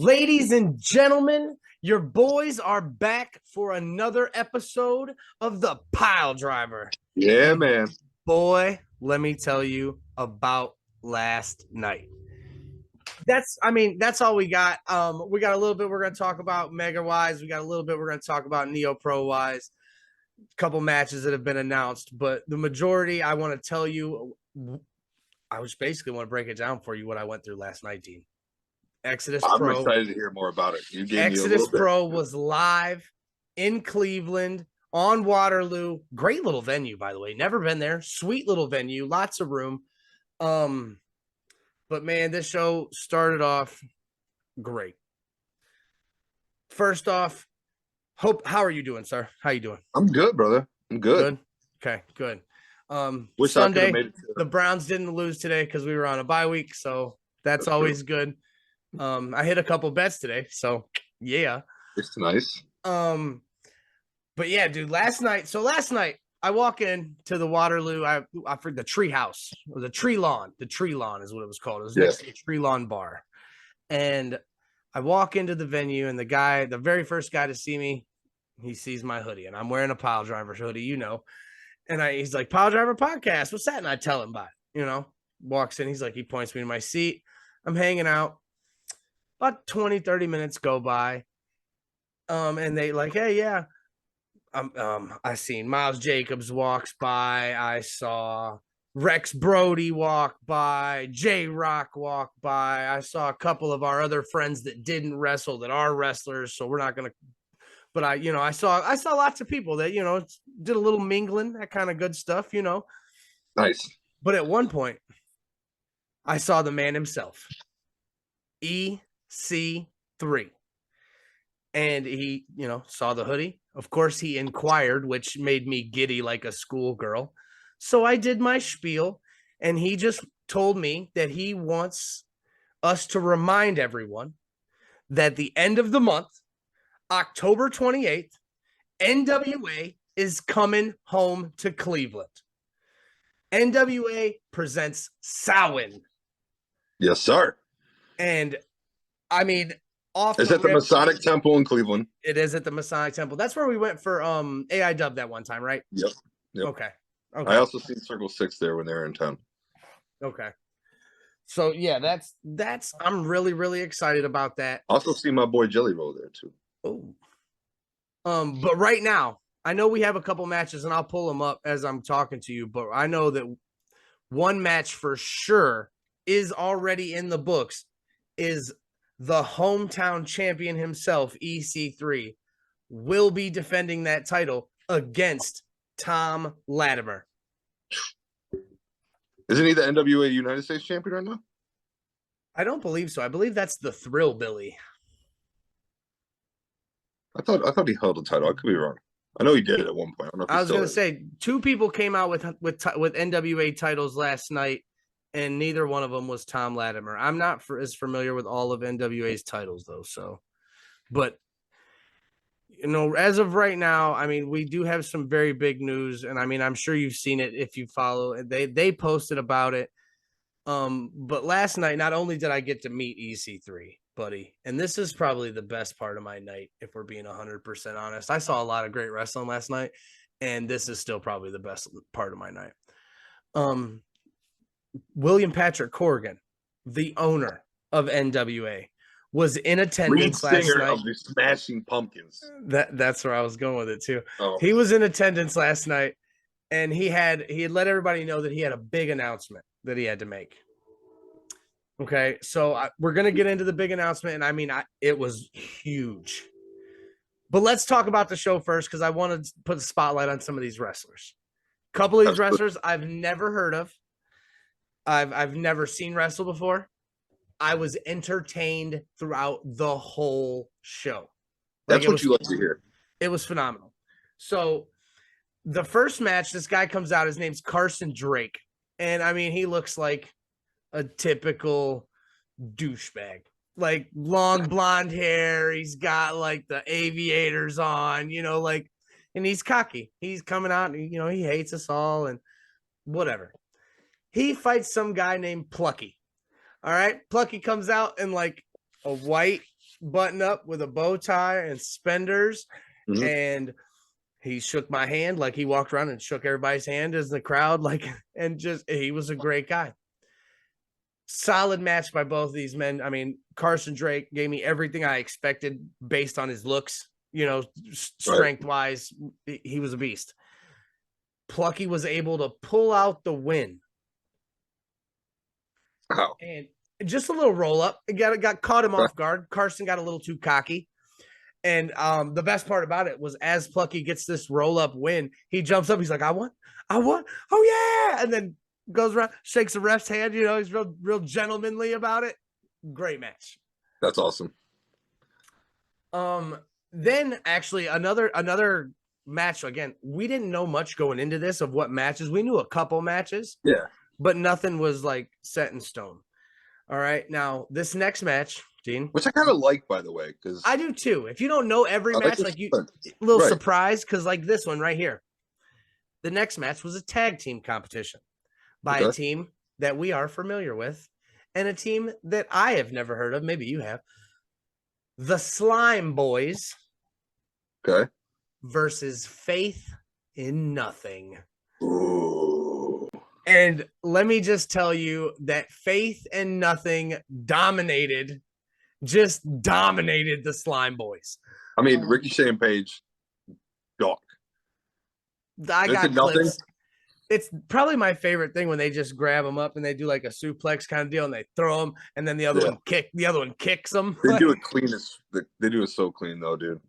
Ladies and gentlemen, your boys are back for another episode of the Piledriver. Yeah, man. Boy, let me tell you about last night. That's all we got. We got a little bit we're going to talk about Mega Wise. We got a little bit we're going to talk about Neo Pro Wise. A couple matches that have been announced, but the majority I want to tell you, I just basically want to break it down for you what I went through last night, Dean. Exodus I'm Pro. excited to hear more about it. You gave Exodus me a Pro was live in Cleveland on Waterloo. Great little venue, by the way. Never been there. Sweet little venue. Lots of room. But man, this show started off great. First off, how are you doing, sir? How you doing? I'm good, brother. I'm good. Okay, good. Wish Sunday, I made it the Browns didn't lose today because we were on a bye week, so that's always good. I hit a couple bets today, so yeah. It's nice. But yeah, dude, last night I walk in to the Waterloo, I for the tree house, or the tree lawn. The tree lawn is what it was called. It was next to the tree lawn bar. And I walk into the venue, and the very first guy to see me, he sees my hoodie, and I'm wearing a Piledriver hoodie, And he's like, Piledriver Podcast, what's that? And I tell him about it, walks in, he points me to my seat. I'm hanging out. About 20, 30 minutes go by. And they like, hey, yeah. I seen Miles Jacobs walks by. I saw Rex Brody walk by, J-Rock walk by. I saw a couple of our other friends that didn't wrestle that are wrestlers, so we're not gonna. But I saw lots of people that did a little mingling, that kind of good stuff, Nice. But at one point, I saw the man himself, EC3, and he saw the hoodie. Of course, he inquired, which made me giddy like a schoolgirl. So I did my spiel, and he just told me that he wants us to remind everyone that the end of the month, October 28th, NWA is coming home to Cleveland. NWA presents Samhain. Yes, sir. And is at the Masonic Temple in Cleveland. It is at the Masonic Temple. That's where we went for AI Dub that one time, right? Yep. Okay. I also seen Circle 6 there when they were in town. Okay. So yeah, that's I'm really, really excited about that. Also see my boy Jelly Roll there too. Oh. But right now, I know we have a couple matches, and I'll pull them up as I'm talking to you, but I know that one match for sure is already in the books, is the hometown champion himself, EC3, will be defending that title against Tom Latimer. Isn't he the NWA United States champion right now? I don't believe so. I believe that's the Thrill Billy. I thought he held the title. I could be wrong. I know he did at one point. I was going to say, two people came out with NWA titles last night, and neither one of them was Tom Latimer. I'm not as familiar with all of NWA's titles, though. So, but, as of right now, we do have some very big news. And, I'm sure you've seen it if you follow. They posted about it. But last night, not only did I get to meet EC3, buddy, and this is probably the best part of my night, if we're being 100% honest. I saw a lot of great wrestling last night, and this is still probably the best part of my night. William Patrick Corrigan, the owner of NWA, was in attendance last night. Of the Smashing Pumpkins. That's where I was going with it too. Oh. He was in attendance last night, and he had let everybody know that he had a big announcement that he had to make. Okay, so we're gonna get into the big announcement, and it was huge. But let's talk about the show first, because I want to put a spotlight on some of these wrestlers. A couple of these wrestlers I've never heard of. I've never seen wrestle before. I was entertained throughout the whole show. That's what you like to hear. It was phenomenal. So the first match, this guy comes out. His name's Carson Drake. And he looks like a typical douchebag. Like long blonde hair. He's got like the aviators on, and he's cocky. He's coming out and, he hates us all and whatever. He fights some guy named Plucky. All right. Plucky comes out in like a white button up with a bow tie and suspenders. Mhm. And he shook my hand, like he walked around and shook everybody's hand as the crowd, like, and just, he was a great guy. Solid match by both of these men. I mean, Carson Drake gave me everything I expected based on his looks, strength wise. He was a beast. Plucky was able to pull out the win. Wow. And just a little roll up. It got caught him off guard. Carson got a little too cocky. And the best part about it was as Plucky gets this roll up win, he jumps up. He's like, I won. Oh, yeah. And then goes around, shakes the ref's hand. He's real gentlemanly about it. Great match. That's awesome. Then actually another match. Again, we didn't know much going into this of what matches. We knew a couple matches. Yeah. But nothing was like set in stone. All right. Now, this next match, Dean. Which I kind of like, by the way, because I do too. If you don't know every match, like you, a little surprise, because like this one right here. The next match was a tag team competition by a team that we are familiar with and a team that I have never heard of. Maybe you have. The Slime Boys. Okay. Versus Faith in Nothing. Ooh. And let me just tell you that Faith in Nothing just dominated the Slime Boys. I mean, Ricochet and Page, dog. I got clips. It's probably my favorite thing when they just grab them up and they do like a suplex kind of deal and they throw them and then the other one kicks them. They do it clean they do it so clean though, dude.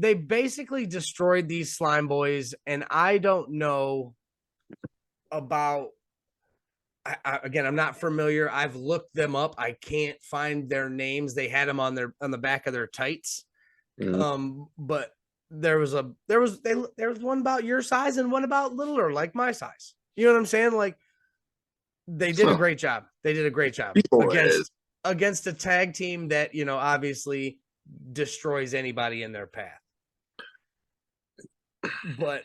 They basically destroyed these Slime Boys, and I don't know about. Again, I'm not familiar. I've looked them up. I can't find their names. They had them on the back of their tights. Mm-hmm. But there was one about your size and one about littler, like my size. You know what I'm saying? Like they did a great job. They did a great job against a tag team that, obviously destroys anybody in their path. But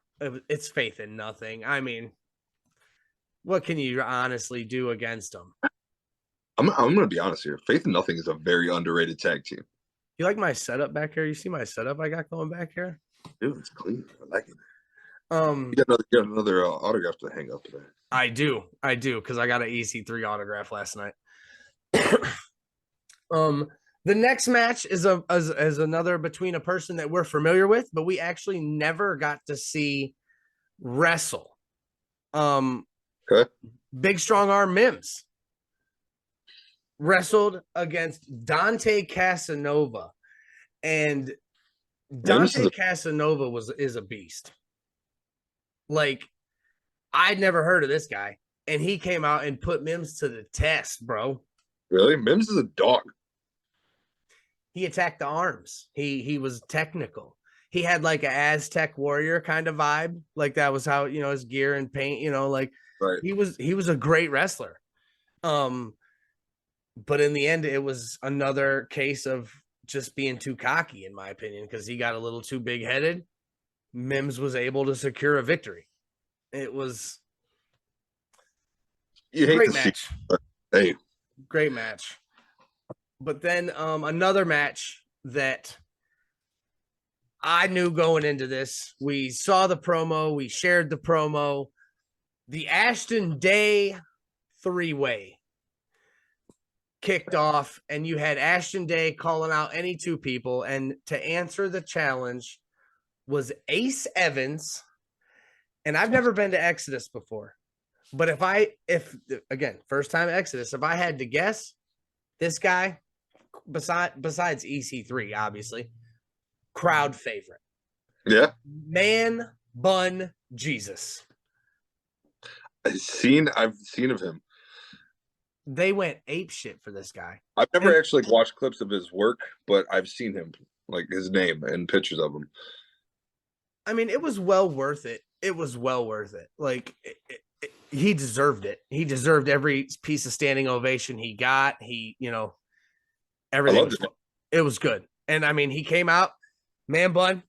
it's Faith in Nothing. I mean, what can you honestly do against them? I'm going to be honest here. Faith in Nothing is a very underrated tag team. You like my setup back here? You see my setup I got going back here? Dude, it's clean. I like it. You got another autograph to hang up today. I do, because I got an EC3 autograph last night. The next match is another between a person that we're familiar with, but we actually never got to see wrestle. Okay. Big strong arm Mims wrestled against Dante Casanova, and Dante Casanova is a beast. Like, I'd never heard of this guy, and he came out and put Mims to the test, bro. Really? Mims is a dog. He attacked the arms. He was technical. He had like an Aztec warrior kind of vibe. Like that was how, his gear and paint, right. He was a great wrestler. But in the end, it was another case of just being too cocky, in my opinion, because he got a little too big headed. Mims was able to secure a victory. It was great match. Hey, great match. But then another match that I knew going into this, we saw the promo, we shared the promo, the Ashton Day three-way kicked off, and you had Ashton Day calling out any two people, and to answer the challenge was Ace Evans, and I've never been to Exodus before, but if again, first time Exodus, if I had to guess, this guy, besides EC3, obviously, crowd favorite. Yeah. Man Bun Jesus. I've seen of him. They went ape shit for this guy. I've never actually watched clips of his work, but I've seen him, like his name and pictures of him. I mean, it was well worth it. It was well worth it. Like, he deserved it. He deserved every piece of standing ovation he got. Everything. It was good. And I mean, he came out, man bun,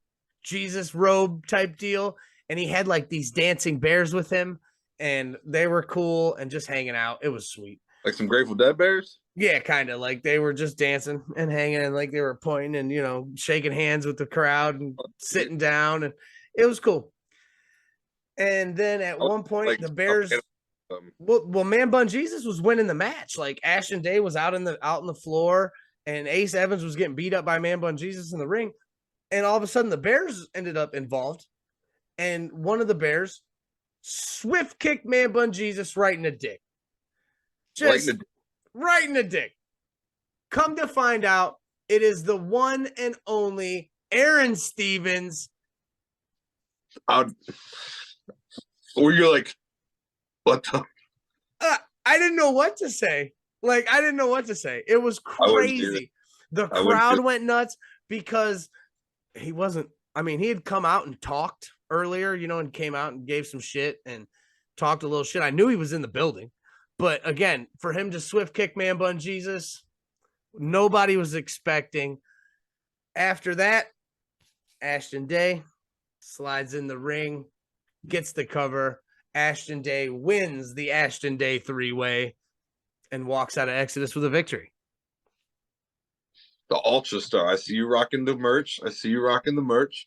Jesus robe type deal. And he had like these dancing bears with him, and they were cool and just hanging out. It was sweet. Like some Grateful Dead bears? Yeah, kind of like they were just dancing and hanging and like they were pointing and, shaking hands with the crowd and sitting down. And it was cool. And then at one point, Like, the Bears, well, Man Bun Jesus was winning the match. Like Ashton Day was out on the floor, and Ace Evans was getting beat up by Man Bun Jesus in the ring. And all of a sudden, the Bears ended up involved, and one of the Bears swift kicked Man Bun Jesus right in the dick, just right in the dick. Come to find out, it is the one and only Aaron Stevens. Or you're like, what the? I didn't know what to say. It was crazy. The crowd went nuts because he had come out and talked earlier, and came out and gave some shit and talked a little shit. I knew he was in the building, but again, for him to swift kick Man Bun Jesus, nobody was expecting. After that, Ashton Day slides in the ring, gets the cover. Ashton Day wins the Ashton Day 3-way and walks out of Exodus with a victory. The Ultra Star. I see you rocking the merch.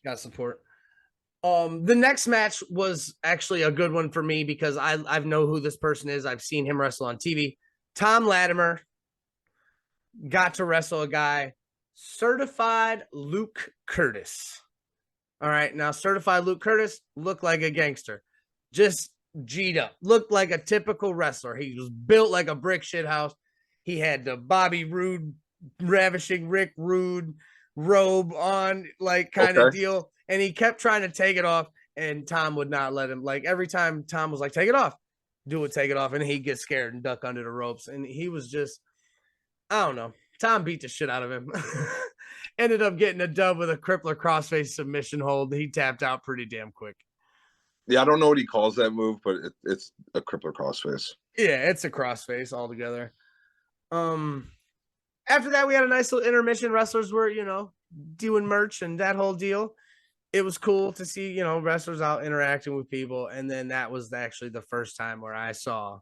Got support. The next match was actually a good one for me because I know who this person is. I've seen him wrestle on TV. Tom Latimer got to wrestle a guy, Certified Luke Curtis. All right, now Certified Luke Curtis looked like a gangster, just G'd up, looked like a typical wrestler. He was built like a brick shit house. He had the Bobby Roode, Ravishing Rick Rude robe on, like kind of deal, and he kept trying to take it off, and Tom would not let him. Like every time Tom was like, "Take it off, take it off," and he'd get scared and duck under the ropes, and he was just, I don't know. Tom beat the shit out of him. Ended up getting a dub with a crippler crossface submission hold. He tapped out pretty damn quick. Yeah, I don't know what he calls that move, but it's a crippler crossface. Yeah, it's a crossface altogether. After that, we had a nice little intermission. Wrestlers were, doing merch and that whole deal. It was cool to see, wrestlers out interacting with people. And then that was actually the first time where I saw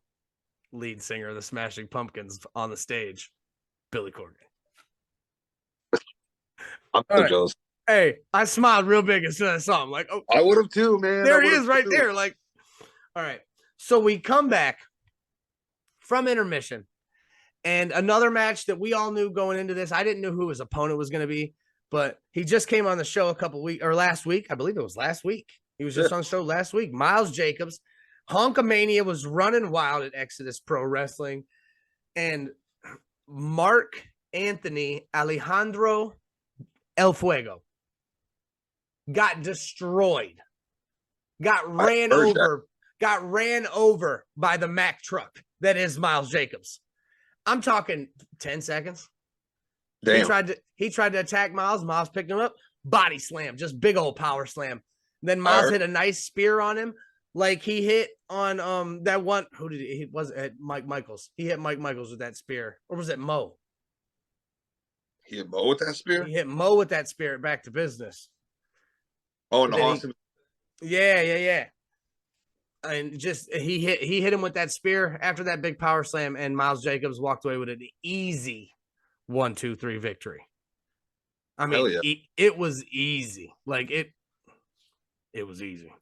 lead singer of the Smashing Pumpkins on the stage, Billy Corgan. I'm so jealous. Hey, I smiled real big as soon as I saw him. Like, oh, I would have too, man. There he is right there. Like, all right. So we come back from intermission, and another match that we all knew going into this. I didn't know who his opponent was going to be, but he just came on the show last week. I believe it was last week. He was just on the show last week. Miles Jacobs. Honkamania was running wild at Exodus Pro Wrestling, and Mark Anthony Alejandro El Fuego got destroyed, got ran over by the Mack truck that is Miles Jacobs. I'm talking 10 seconds. Damn. He tried to attack Miles. Miles picked him up, body slam, just big old power slam. Then Miles hit a nice spear on him, like he hit on that one. Who did he? Was it Mike Michaels? He hit Mike Michaels with that spear, or was it Mo? He hit Mo with that spear? He hit Mo with that spear. Back to business. Oh, and Austin. Yeah. And just he hit him with that spear after that big power slam, and Miles Jacobs walked away with an easy 1-2-3 victory. I mean, it was easy. Like it was easy.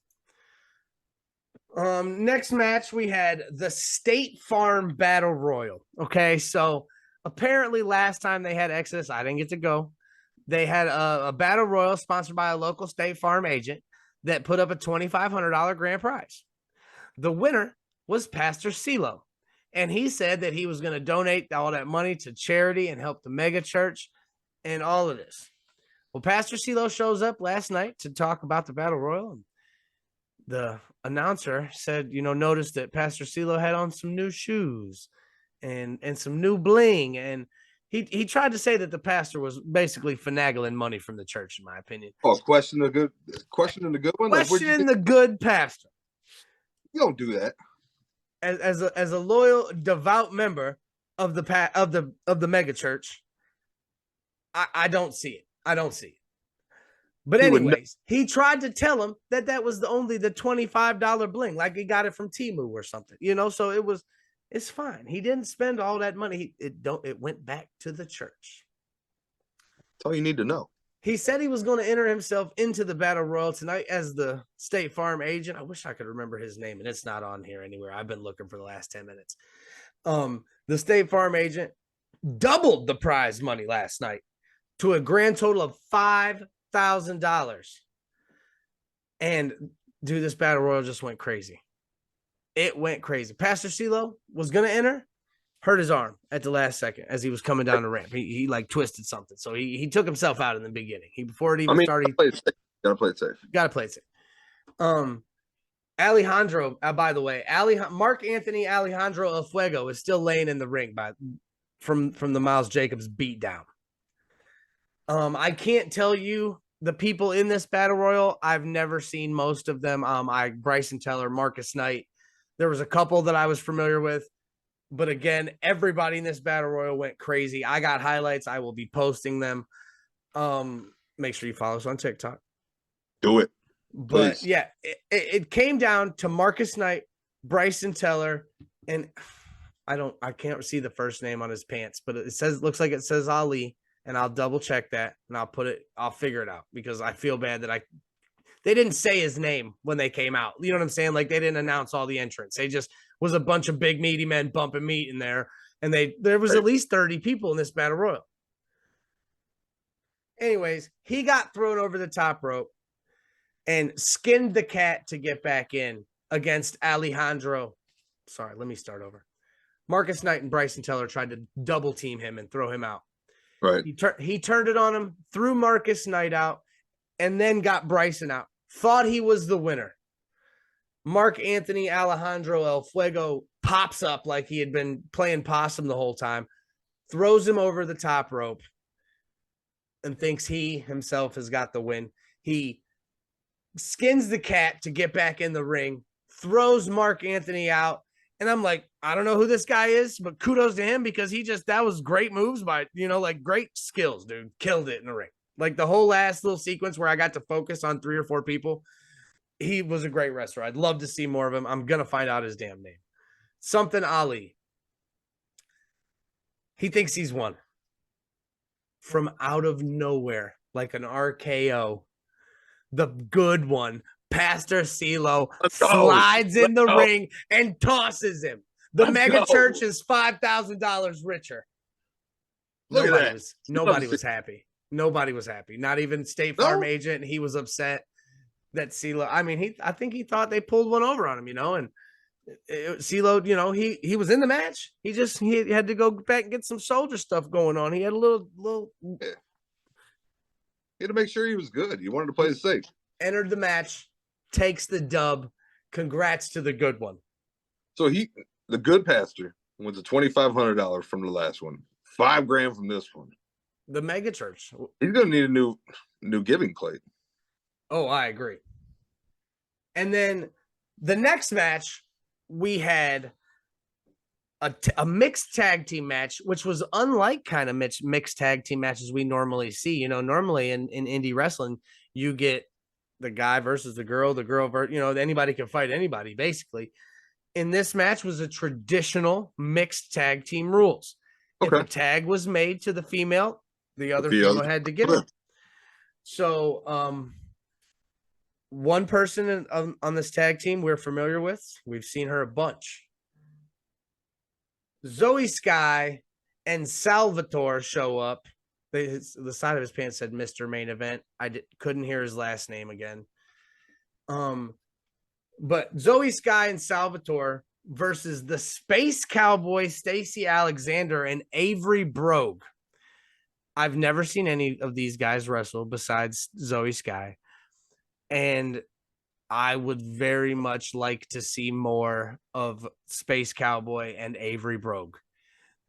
Next match we had the State Farm Battle Royal. Okay, so apparently last time they had Exodus, I didn't get to go. They had a battle royal sponsored by a local State Farm agent that put up a $2,500 grand prize. The winner was Pastor CeeLo, and he said that he was going to donate all that money to charity and help the mega church and all of this. Well, Pastor CeeLo shows up last night to talk about the battle royal, and the announcer said, noticed that Pastor CeeLo had on some new shoes and some new bling, and he tried to say that the pastor was basically finagling money from the church, in my opinion. Oh, questioning the good one. Questioning the good pastor. You don't do that. As a loyal, devout member of the mega church, I don't see it. But anyways, he tried to tell him that was only the $25 bling, like he got it from Temu or something, So it It's fine. He didn't spend all that money. It went back to the church. That's all you need to know. He said he was going to enter himself into the Battle Royal tonight as the State Farm agent. I wish I could remember his name, and it's not on here anywhere. I've been looking for the last 10 minutes. The State Farm agent doubled the prize money last night to a grand total of $5,000. And, dude, this Battle Royal just went crazy. It went crazy. Pastor CeeLo was going to enter, hurt his arm at the last second as he was coming down the ramp. He like twisted something. So he took himself out in the beginning. Before it even started. Gotta play it safe. Gotta play it safe. Alejandro, by the way, Mark Anthony Alejandro El Fuego is still laying in the ring from the Miles Jacobs beatdown. I can't tell you the people in this Battle Royal. I've never seen most of them. Bryson Teller, Marcus Knight. There was a couple that I was familiar with. But again, everybody in this Battle Royal went crazy. I got highlights. I will be posting them. Make sure you follow us on TikTok. Do it. But please. Yeah, it came down to Marcus Knight, Bryson Teller, and I can't see the first name on his pants, but looks like it says Ali, and I'll double check that and I'll figure it out because I feel bad that they didn't say his name when they came out. You know what I'm saying? Like they didn't announce all the entrants. They just was a bunch of big meaty men bumping meat in there. And there was at least 30 people in this Battle Royal. Anyways, he got thrown over the top rope and skinned the cat to get back in against Alejandro. Sorry, let me start over. Marcus Knight and Bryson Teller tried to double team him and throw him out. Right. He turned it on him, threw Marcus Knight out, and then got Bryson out. Thought he was the winner. Mark Anthony Alejandro El Fuego pops up like he had been playing possum the whole time, throws him over the top rope, and thinks he himself has got the win. He skins the cat to get back in the ring, throws Mark Anthony out, and I'm like, I don't know who this guy is, but kudos to him because that was great moves by, great skills, dude. Killed it in the ring. Like the whole last little sequence where I got to focus on 3 or 4 people, he was a great wrestler. I'd love to see more of him. I'm going to find out his damn name. Something Ali. He thinks he's won. From out of nowhere, like an RKO, the good one, Pastor CeeLo, slides in the ring and tosses him. The mega church is $5,000 richer. Nobody was happy. Nobody was happy. Not even State Farm agent. He was upset that CeeLo. I mean, I think he thought they pulled one over on him, and CeeLo, he was in the match. He had to go back and get some soldier stuff going on. He had a little. He had to make sure he was good. He wanted to play it safe. Entered the match, takes the dub. Congrats to the good one. So the good pastor, wins a $2,500 from the last one, $5,000 from this one. The mega church. He's gonna need a new giving plate. Oh, I agree. And then the next match, we had a mixed tag team match, which was unlike kind of mixed tag team matches we normally see. Normally in indie wrestling, you get the guy versus the girl versus, anybody can fight anybody, basically. In this match was a traditional mixed tag team rules. Okay. If a tag was made to the female, the other female had to get it. So, one person on this tag team we're familiar with. We've seen her a bunch. Zoe Sky and Salvatore show up. The side of his pants said Mr. Main Event. Couldn't hear his last name again. But Zoe Sky and Salvatore versus the Space Cowboy Stacey Alexander and Avery Brogue. I've never seen any of these guys wrestle besides Zoe Sky. And I would very much like to see more of Space Cowboy and Avery Brogue.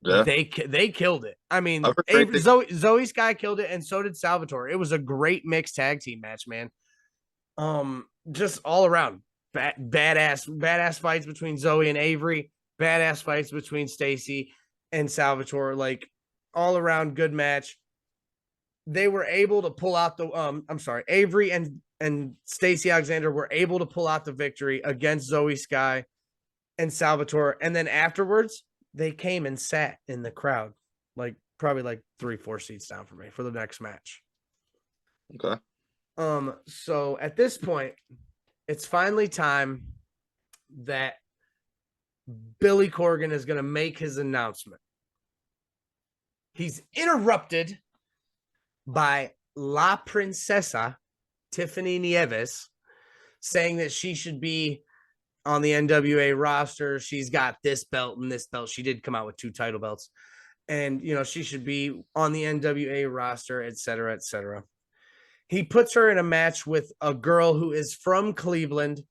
Yeah. They killed it. I mean, Zoe Sky killed it, and so did Salvatore. It was a great mixed tag team match, man. Just all around badass fights between Zoe and Avery, badass fights between Stacey and Salvatore. Like all around good match. They were able to pull out the Avery and Stacey Alexander were able to pull out the victory against Zoe Sky and Salvatore. And then afterwards, they came and sat in the crowd, like probably like 3-4 seats down from me for the next match. Okay. So at this point, it's finally time that Billy Corgan is going to make his announcement. He's interrupted by La Princesa, Tiffany Nieves, saying that she should be on the NWA roster. She's got this belt and this belt. She did come out with 2 title belts. And, you know, she should be on the NWA roster, et cetera, et cetera. He puts her in a match with a girl who is from Cleveland,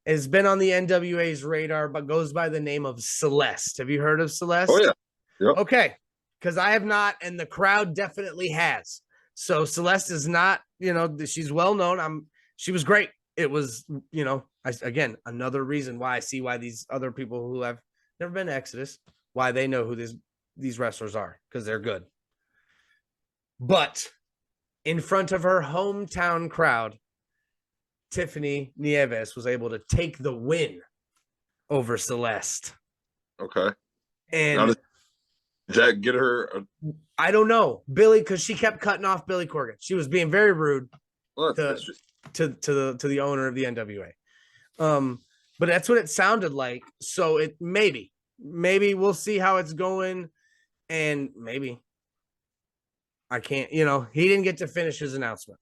has been on the NWA's radar, but goes by the name of Celeste. Have you heard of Celeste? Oh, yeah. Yep. Okay. Because I have not, and the crowd definitely has. So Celeste is not, you know, she's well known. She was great. It was, you know, again, another reason why I see why these other people who have never been to Exodus, why they know who these wrestlers are, because they're good. But in front of her hometown crowd, Tiffany Nieves was able to take the win over Celeste. Okay. And did that get her? I don't know, Billy, because she kept cutting off Billy Corgan. She was being very rude to the owner of the NWA. But that's what it sounded like. So it maybe we'll see how it's going, and maybe I can't. You know, he didn't get to finish his announcement.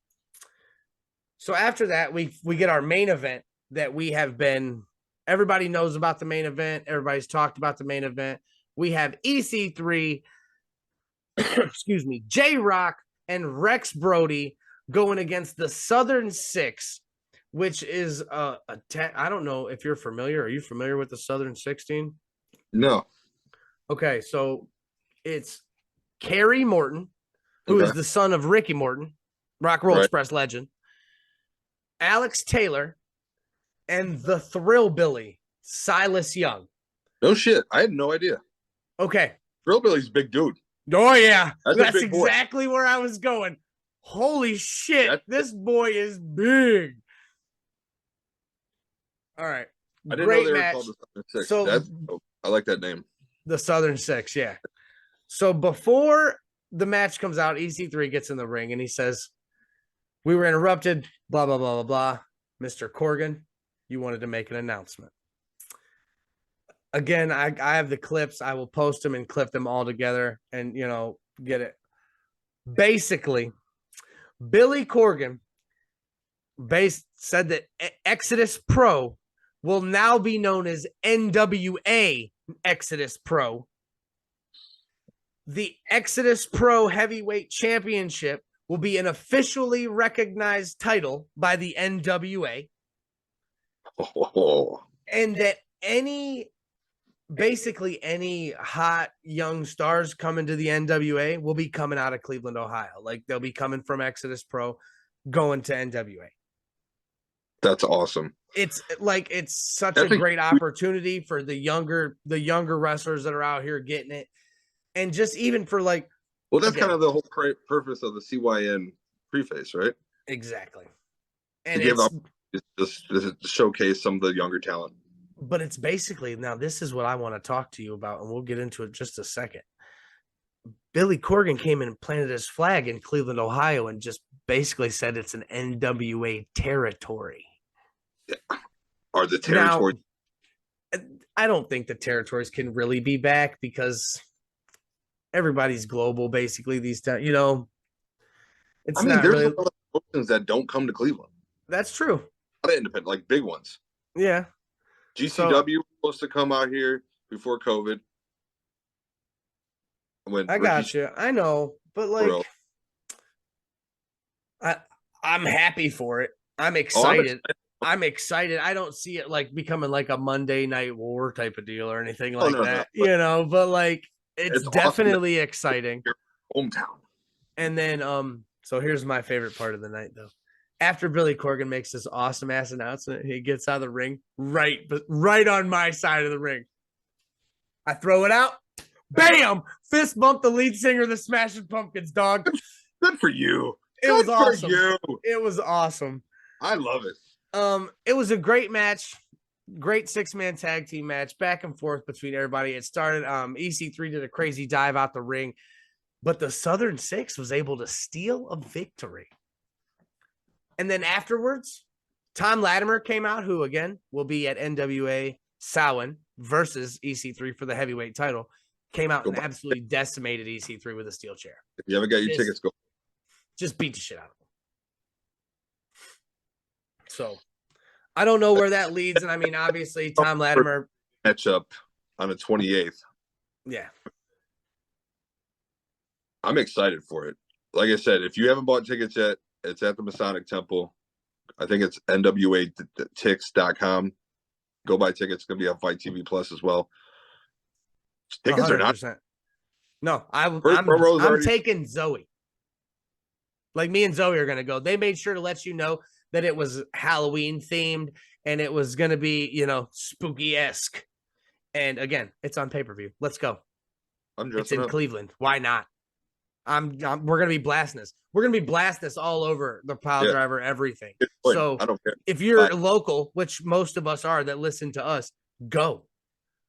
So after that, we get our main event that we have been. Everybody knows about the main event. Everybody's talked about the main event. We have EC3, excuse me, J-Rock and Rex Brody going against the Southern Six, which is I don't know if you're familiar. Are you familiar with the Southern 16? No. Okay, so it's Kerry Morton, who is the son of Ricky Morton, Rock Roll Express legend, Alex Taylor, and the Thrillbilly, Silas Young. No shit. I had no idea. Okay. Thrillbilly's a big dude. Oh, yeah. That's exactly where I was going. Holy shit. This boy is big. All right. I didn't know they were called the Southern Six. So, I like that name. The Southern Six, yeah. So before the match comes out, EC3 gets in the ring and he says, "We were interrupted, blah, blah, blah, blah, blah. Mr. Corgan, you wanted to make an announcement." Again, I have the clips. I will post them and clip them all together and, you know, get it. Basically, Billy Corgan said that Exodus Pro will now be known as NWA Exodus Pro. The Exodus Pro Heavyweight Championship will be an officially recognized title by the NWA. Oh. And that basically any hot young stars coming to the NWA will be coming out of Cleveland, Ohio. Like they'll be coming from Exodus Pro, going to NWA. That's awesome. It's such a great opportunity for the younger wrestlers that are out here getting it. And just even for like, well, that's kind of the whole purpose of the CYN preface, right? Exactly. And just to showcase some of the younger talent. But it's basically, now this is what I want to talk to you about, and we'll get into it in just a second. Billy Corgan came in and planted his flag in Cleveland, Ohio, and just basically said it's an NWA territory. Yeah. Are the territories? Now, I don't think the territories can really be back because everybody's global, basically, these times. You know, it's not there's really a lot of promotions that don't come to Cleveland. That's true. A lot of independent, like big ones. Yeah. GCW was supposed to come out here before COVID. I got you. I know, but like, I'm happy for it. I'm excited. I'm excited. I don't see it like becoming like a Monday Night War type of deal or anything like that, you know, but like, it's definitely awesome. Exciting. Your hometown. And then, so here's my favorite part of the night though. After Billy Corgan makes this awesome ass announcement, he gets out of the ring right on my side of the ring. I throw it out. Bam! Fist bump the lead singer of the Smashing Pumpkins, dog. Good for you. It was awesome. It was awesome. I love it. It was a great match. great 6-man tag team match, back and forth between everybody. It started, EC3 did a crazy dive out the ring, but the Southern Six was able to steal a victory. And then afterwards, Tom Latimer came out, who again will be at NWA Samhain versus EC3 for the heavyweight title. Came out and absolutely decimated EC3 with a steel chair. If you haven't got your tickets, go. Just beat the shit out of him. So I don't know where that leads. And I mean, obviously, Tom Latimer matchup on the 28th. Yeah. I'm excited for it. Like I said, if you haven't bought tickets yet, it's at the Masonic Temple. I think it's nwatix.com. Go buy tickets. It's going to be on Fight TV Plus as well. Tickets 100%. Are not. No, I'm taking Zoe. Like me and Zoe are going to go. They made sure to let you know that it was Halloween themed and it was going to be, spooky-esque. And again, it's on pay-per-view. Let's go. It's in Cleveland. Why not? We're going to be blasting this. We're going to be blasting this all over the Piledriver, everything. So I don't care. If you're local, which most of us are that listen to us, go.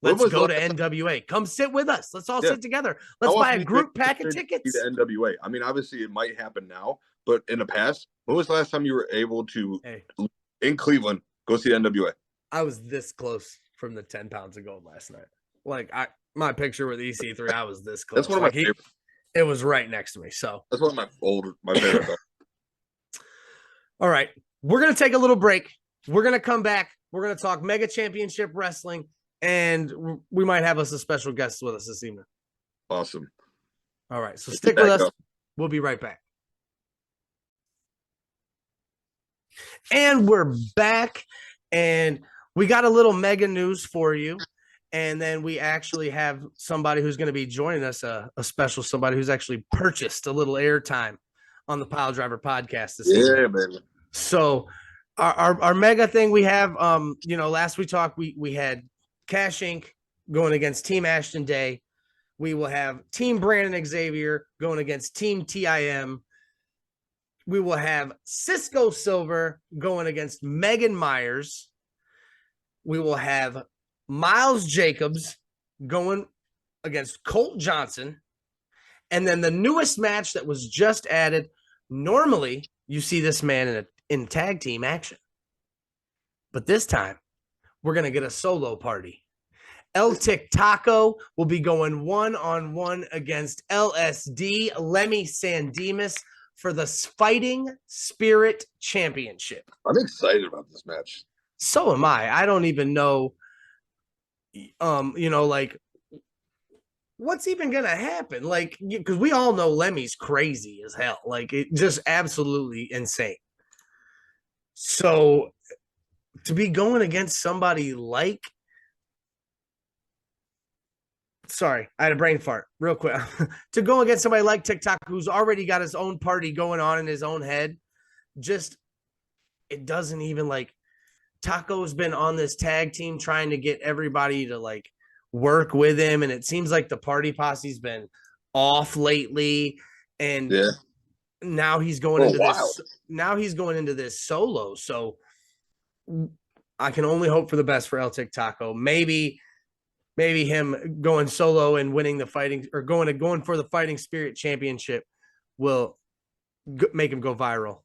Let's go to NWA. Come sit with us. Let's all sit together. Let's buy a group pack of tickets. To NWA. I mean, obviously it might happen now, but in the past, when was the last time you were able to, in Cleveland, go see NWA? I was this close from the 10 pounds of gold last night. Like my picture with EC3, I was this close. That's one of my favorites. It was right next to me. So that's one of my favorite. All right. We're going to take a little break. We're going to come back. We're going to talk Mega Championship Wrestling, and we might have a special guest with us this evening. Awesome. All right. So stick with us. We'll be right back. And we're back, and we got a little mega news for you. And then we actually have somebody who's going to be joining us, a special somebody who's actually purchased a little airtime on the Piledriver Podcast this evening. Yeah, baby. So our mega thing we have, last we talked, we had Cash Inc. going against Team Ashton Day. We will have Team Brandon Xavier going against Team TIM. We will have Cisco Silver going against Megan Myers. We will have Miles Jacobs going against Colt Johnson. And then the newest match that was just added, normally you see this man in tag team action. But this time, we're going to get a solo party. El Tic Taco will be going one-on-one against LSD, Lemmy Sandemus, for the Fighting Spirit Championship. I'm excited about this match. So am I. I don't even know, what's even going to happen? Like, because we all know Lemmy's crazy as hell. Like, it just absolutely insane. So to be going against somebody like, sorry, I had a brain fart real quick. To go against somebody like TikTok, who's already got his own party going on in his own head, just, it doesn't even Taco's been on this tag team trying to get everybody to work with him. And it seems like the party posse's been off lately. And now he's going into this. Now he's going into this solo. So I can only hope for the best for El Tic Taco. Maybe him going solo and winning the fighting, or going for the Fighting Spirit Championship will make him go viral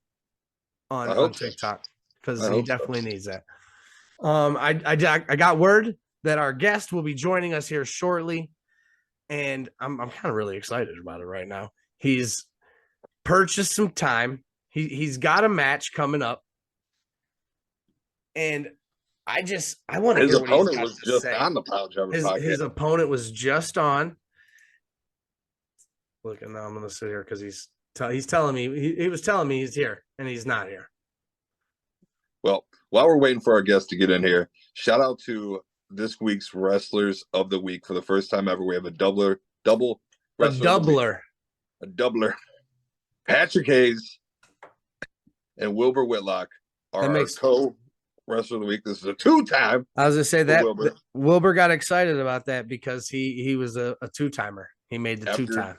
on TikTok, because he definitely needs that. I got word that our guest will be joining us here shortly, and I'm kind of really excited about it right now. He's purchased some time. He's got a match coming up, and I want to hear what he's got to say. On the Piledriver Podcast. His opponent was just on. Look, and now I'm going to sit here because he's telling me he was telling me he's here, and he's not here. Well, while we're waiting for our guest to get in here, shout out to this week's Wrestlers of the Week. For the first time ever, we have a double wrestler. A doubler. Patrick Hayes and Wilbur Whitlock are our co-Wrestler of the Week. This is a two-time. I was going to say that Wilbur got excited about that because he was a two-timer. He made the two-time.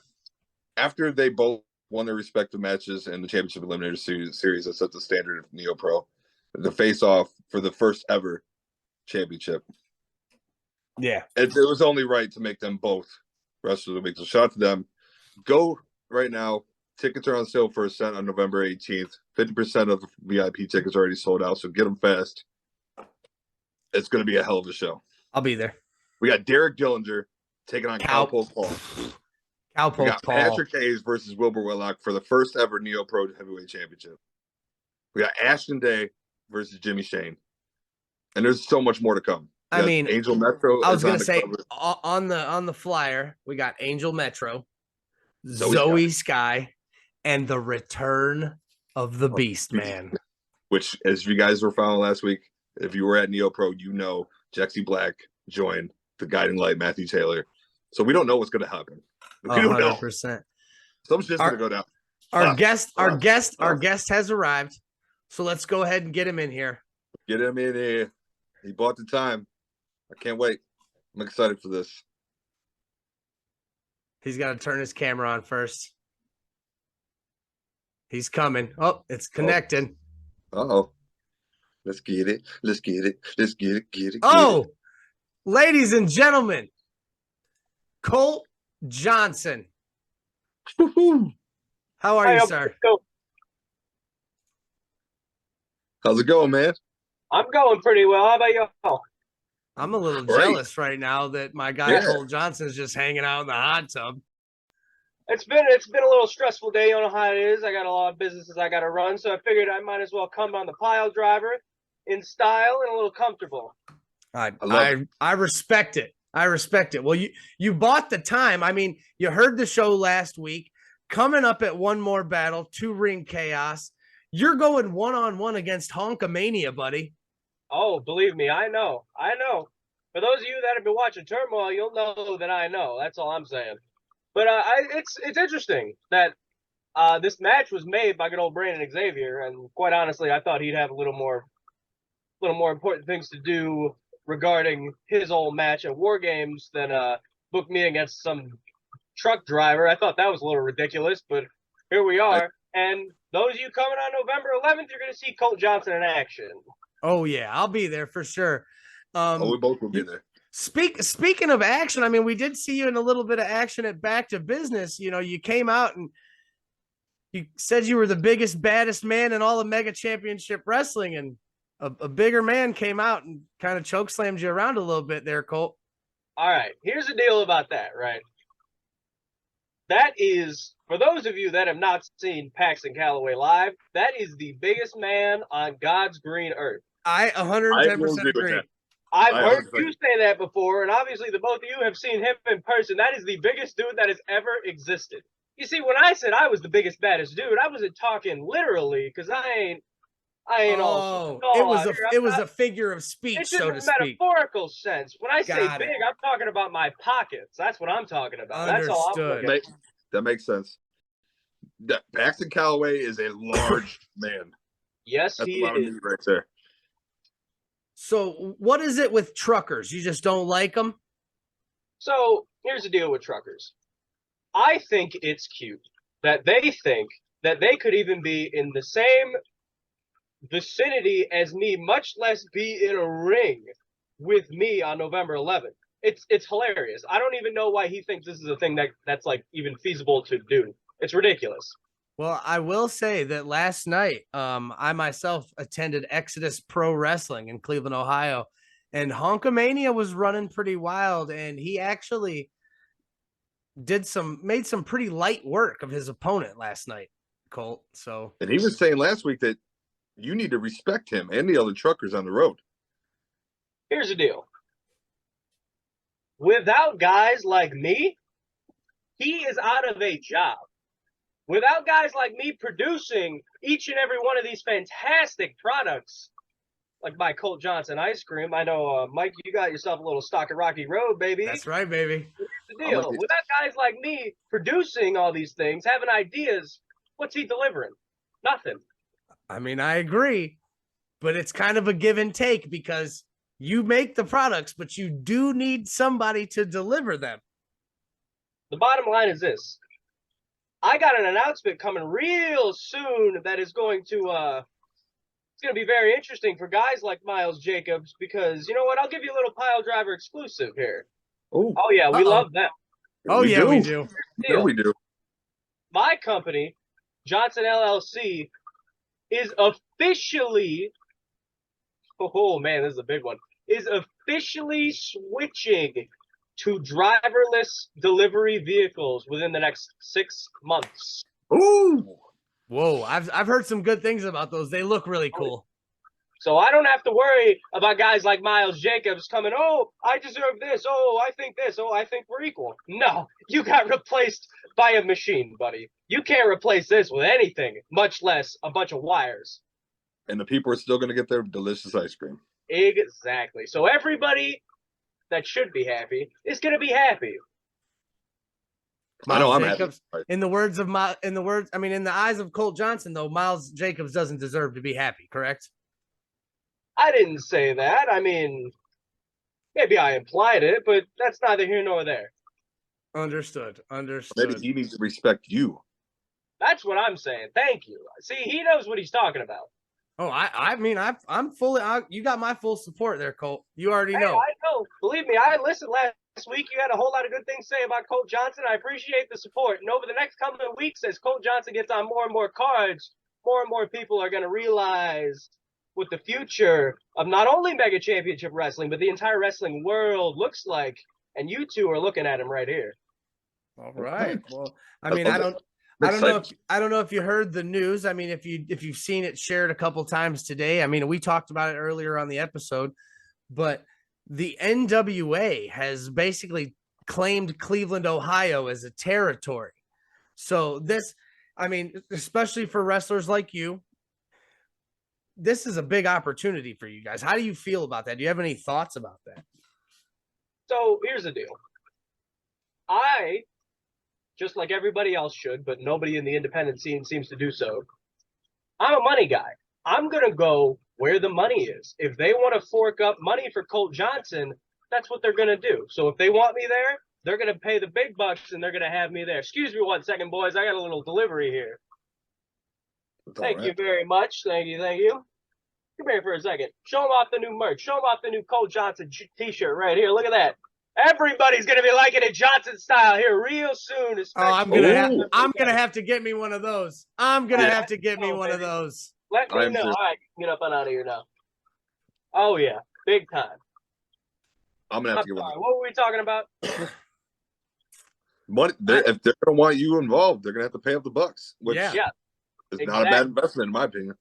After they both won their respective matches in the Championship Eliminator Series that set the standard of Neo Pro, the face-off for the first ever championship. Yeah. It was only right to make them both wrestlers of the week. So shout out to them. Go right now. Tickets are on sale for Ascent on November 18th. 50% of the VIP tickets are already sold out, so get them fast. It's going to be a hell of a show. I'll be there. We got Derek Dillinger taking on Cowpoke Paul. We got Patrick Hayes versus Wilbur Whitlock for the first ever Neo Pro Heavyweight Championship. We got Ashton Day versus Jimmy Shane. And there's so much more to come. I mean, Angel Metro. I was going to say on the flyer, we got Angel Metro, Zoe Sky, and the return of the Beast Man. Which, as you guys were following last week, if you were at Neo Pro, you know Jexy Black joined the Guiding Light, Matthew Taylor. So we don't know what's going to happen. We don't know. 100%. Something's just going to go down. Our guest has arrived. So let's go ahead and get him in here. Get him in here. He bought the time. I can't wait. I'm excited for this. He's got to turn his camera on first. He's coming. Oh, it's connecting. Uh-oh. Let's get it. Let's get it. Let's get it. Get it. Oh, ladies and gentlemen, Colt Johnson. Woo-hoo. How are you, sir? How's it going, man? I'm going pretty well. How about y'all? I'm a little jealous right now that my guy Colt Johnson is just hanging out in the hot tub. It's been a little stressful day. You know how it is. I got a lot of businesses I got to run, so I figured I might as well come on the Piledriver in style and a little comfortable. I respect it. I respect it. Well, you bought the time. I mean, you heard the show last week. Coming up at One More Battle, 2 Ring Chaos. You're going one-on-one against Honkamania, buddy. Oh, believe me, I know. For those of you that have been watching Turmoil, you'll know that I know. That's all I'm saying. But it's interesting that this match was made by good old Brandon Xavier, and quite honestly, I thought he'd have a little more important things to do regarding his old match at War Games than book me against some truck driver. I thought that was a little ridiculous, but here we are. And those of you coming on November 11th, you're going to see Colt Johnson in action. Oh, yeah, I'll be there for sure. We both will be there. Speaking of action, I mean, we did see you in a little bit of action at Back to Business. You know, you came out and you said you were the biggest, baddest man in all of Mega Championship Wrestling, and a bigger man came out and kind of chokeslammed you around a little bit there, Colt. All right, here's the deal about that, right? That is, for those of you that have not seen Paxton Calloway live, that is the biggest man on God's green earth. I 110% agree. I've heard you say that before, and obviously the both of you have seen him in person. That is the biggest dude that has ever existed. You see, when I said I was the biggest, baddest dude, I wasn't talking literally, because I ain't all. It was a figure of speech, so to speak. It's a metaphorical sense. When I say big, I'm talking about my pockets. That's what I'm talking about. Understood. That's all I'm looking at. That makes sense. Paxton Calloway is a large man. Yes, he is. Right there. So what is it with truckers? You just don't like them? So here's the deal with truckers. I think it's cute that they think that they could even be in the same vicinity as me, much less be in a ring with me on November 11th. It's hilarious. I don't even know why he thinks this is a thing that's like even feasible to do. It's ridiculous. Well, I will say that last night, I myself attended Exodus Pro Wrestling in Cleveland, Ohio, and Honkamania was running pretty wild, and he actually made some pretty light work of his opponent last night, Colt. So, and he was saying last week that you need to respect him and the other truckers on the road. Here's the deal. Without guys like me, he is out of a job. Without guys like me producing each and every one of these fantastic products, like my Colt Johnson ice cream. I know, Mike, you got yourself a little stock at Rocky Road, baby. That's right, baby. Here's the deal. Without guys like me producing all these things, having ideas, what's he delivering? Nothing. I mean, I agree, but it's kind of a give and take because you make the products, but you do need somebody to deliver them. The bottom line is this. I got an announcement coming real soon that is going to it's going to be very interesting for guys like Miles Jacobs because, you know what, I'll give you a little Piledriver exclusive here. Oh, yeah, we love them. Oh, we yeah, do. we do. Yeah, we do. My company, Johnson LLC, is officially, oh man, this is a big one, is officially switching to driverless delivery vehicles within the next 6 months. Ooh. Whoa, I've heard some good things about those. They look really cool. So I don't have to worry about guys like Miles Jacobs coming, oh, I deserve this. Oh, I think this. Oh, I think we're equal. No, you got replaced by a machine, buddy. You can't replace this with anything, much less a bunch of wires. And the people are still going to get their delicious ice cream. Exactly. So everybody that should be happy is going to be happy. I know I'm Jacobs, happy. in the eyes of Colt Johnson, though, Miles Jacobs doesn't deserve to be happy, correct? I didn't say that. I mean, maybe I implied it, but that's neither here nor there. Understood. Maybe he needs to respect you. That's what I'm saying. Thank you. See, he knows what he's talking about. Oh, I'm fully. You got my full support there, Colt. You already know. I know. Believe me, I listened last week. You had a whole lot of good things to say about Colt Johnson. I appreciate the support. And over the next couple of weeks, as Colt Johnson gets on more and more cards, more and more people are going to realize what the future of not only Mega Championship Wrestling, but the entire wrestling world looks like. And you two are looking at him right here. All right. Well, I mean, I don't know if you heard the news. I mean, if you've seen it shared a couple times today. I mean, we talked about it earlier on the episode, but the NWA has basically claimed Cleveland, Ohio as a territory. So this, I mean, especially for wrestlers like you, this is a big opportunity for you guys. How do you feel about that? Do you have any thoughts about that? So here's the deal. I, just like everybody else should, but nobody in the independent scene seems to do so, I'm a money guy. I'm going to go where the money is. If they want to fork up money for Colt Johnson, that's what they're going to do. So if they want me there, they're going to pay the big bucks and they're going to have me there. Excuse me 1 second, boys. I got a little delivery here. Thank you very much. Thank you. Come here for a second. Show them off the new merch. Show them off the new Colt Johnson t-shirt right here. Look at that. Everybody's gonna be liking it Johnson style here real soon. Oh, I'm gonna have to get me one of those. Let me know. All right, get up and out of here now. Oh yeah, big time. I'm gonna have to get one. What were we talking about? Money. If they're gonna want you involved, they're gonna have to pay up the bucks. Which is not a bad investment in my opinion.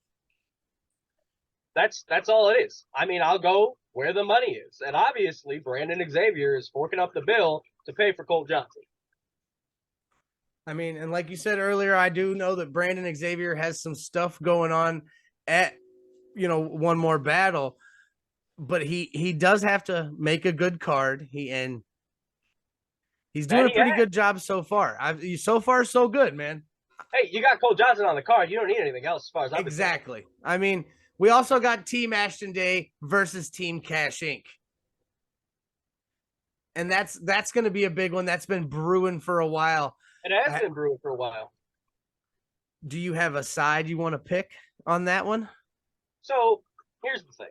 That's all it is. I mean, I'll go where the money is. And obviously, Brandon Xavier is forking up the bill to pay for Colt Johnson. I mean, and like you said earlier, I do know that Brandon Xavier has some stuff going on at, One More Battle, but he does have to make a good card. He's doing a pretty good job so far. So far, so good, man. Hey, you got Colt Johnson on the card. You don't need anything else as far as I'm Exactly. I mean, we also got Team Ashton Day versus Team Cash Inc. And that's going to be a big one. That's been brewing for a while. It has been brewing for a while. Do you have a side you want to pick on that one? So here's the thing.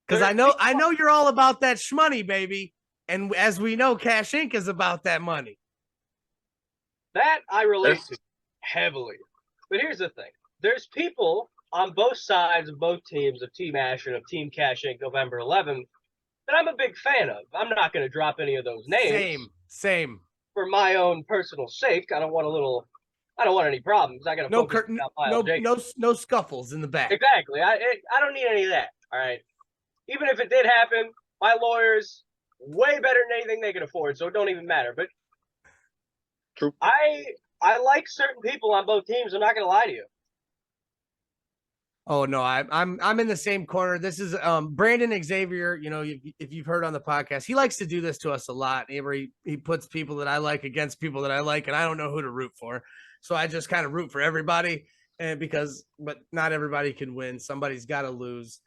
Because I know you're all about that shmoney, baby. And as we know, Cash Inc. is about that money. That I relate to heavily. But here's the thing. There's people on both sides of both teams of Team Ash and of Team Cash Inc. November 11th that I'm a big fan of. I'm not going to drop any of those names. Same. For my own personal sake, I don't want any problems. I got to no scuffles in the back. Exactly. I don't need any of that. All right. Even if it did happen, my lawyers way better than anything they can afford, so it don't even matter. But true. I like certain people on both teams. I'm not going to lie to you. Oh no, I'm in the same corner. This is Brandon Xavier. If you've heard on the podcast, he likes to do this to us a lot. He puts people that I like against people that I like, and I don't know who to root for. So I just kind of root for everybody, but not everybody can win. Somebody's got to lose.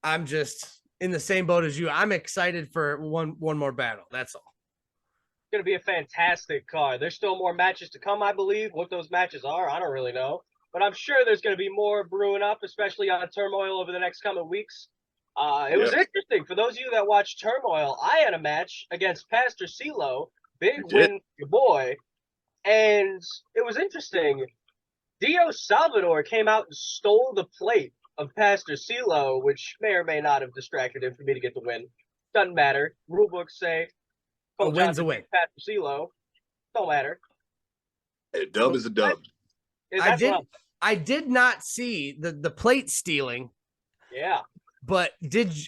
I'm just in the same boat as you. I'm excited for one more battle. That's all. It's going to be a fantastic card. There's still more matches to come, I believe. What those matches are, I don't really know. but I'm sure there's going to be more brewing up, especially on Turmoil over the next coming weeks. It was interesting. For those of you that watch Turmoil, I had a match against Pastor CeeLo, big win for your boy, and it was interesting. Dio Salvador came out and stole the plate of Pastor CeeLo, which may or may not have distracted him for me to get the win. Doesn't matter. Rule books say a win's a win. Pastor CeeLo. Don't matter. A dub is a dub. I did not see the plate stealing. Yeah. But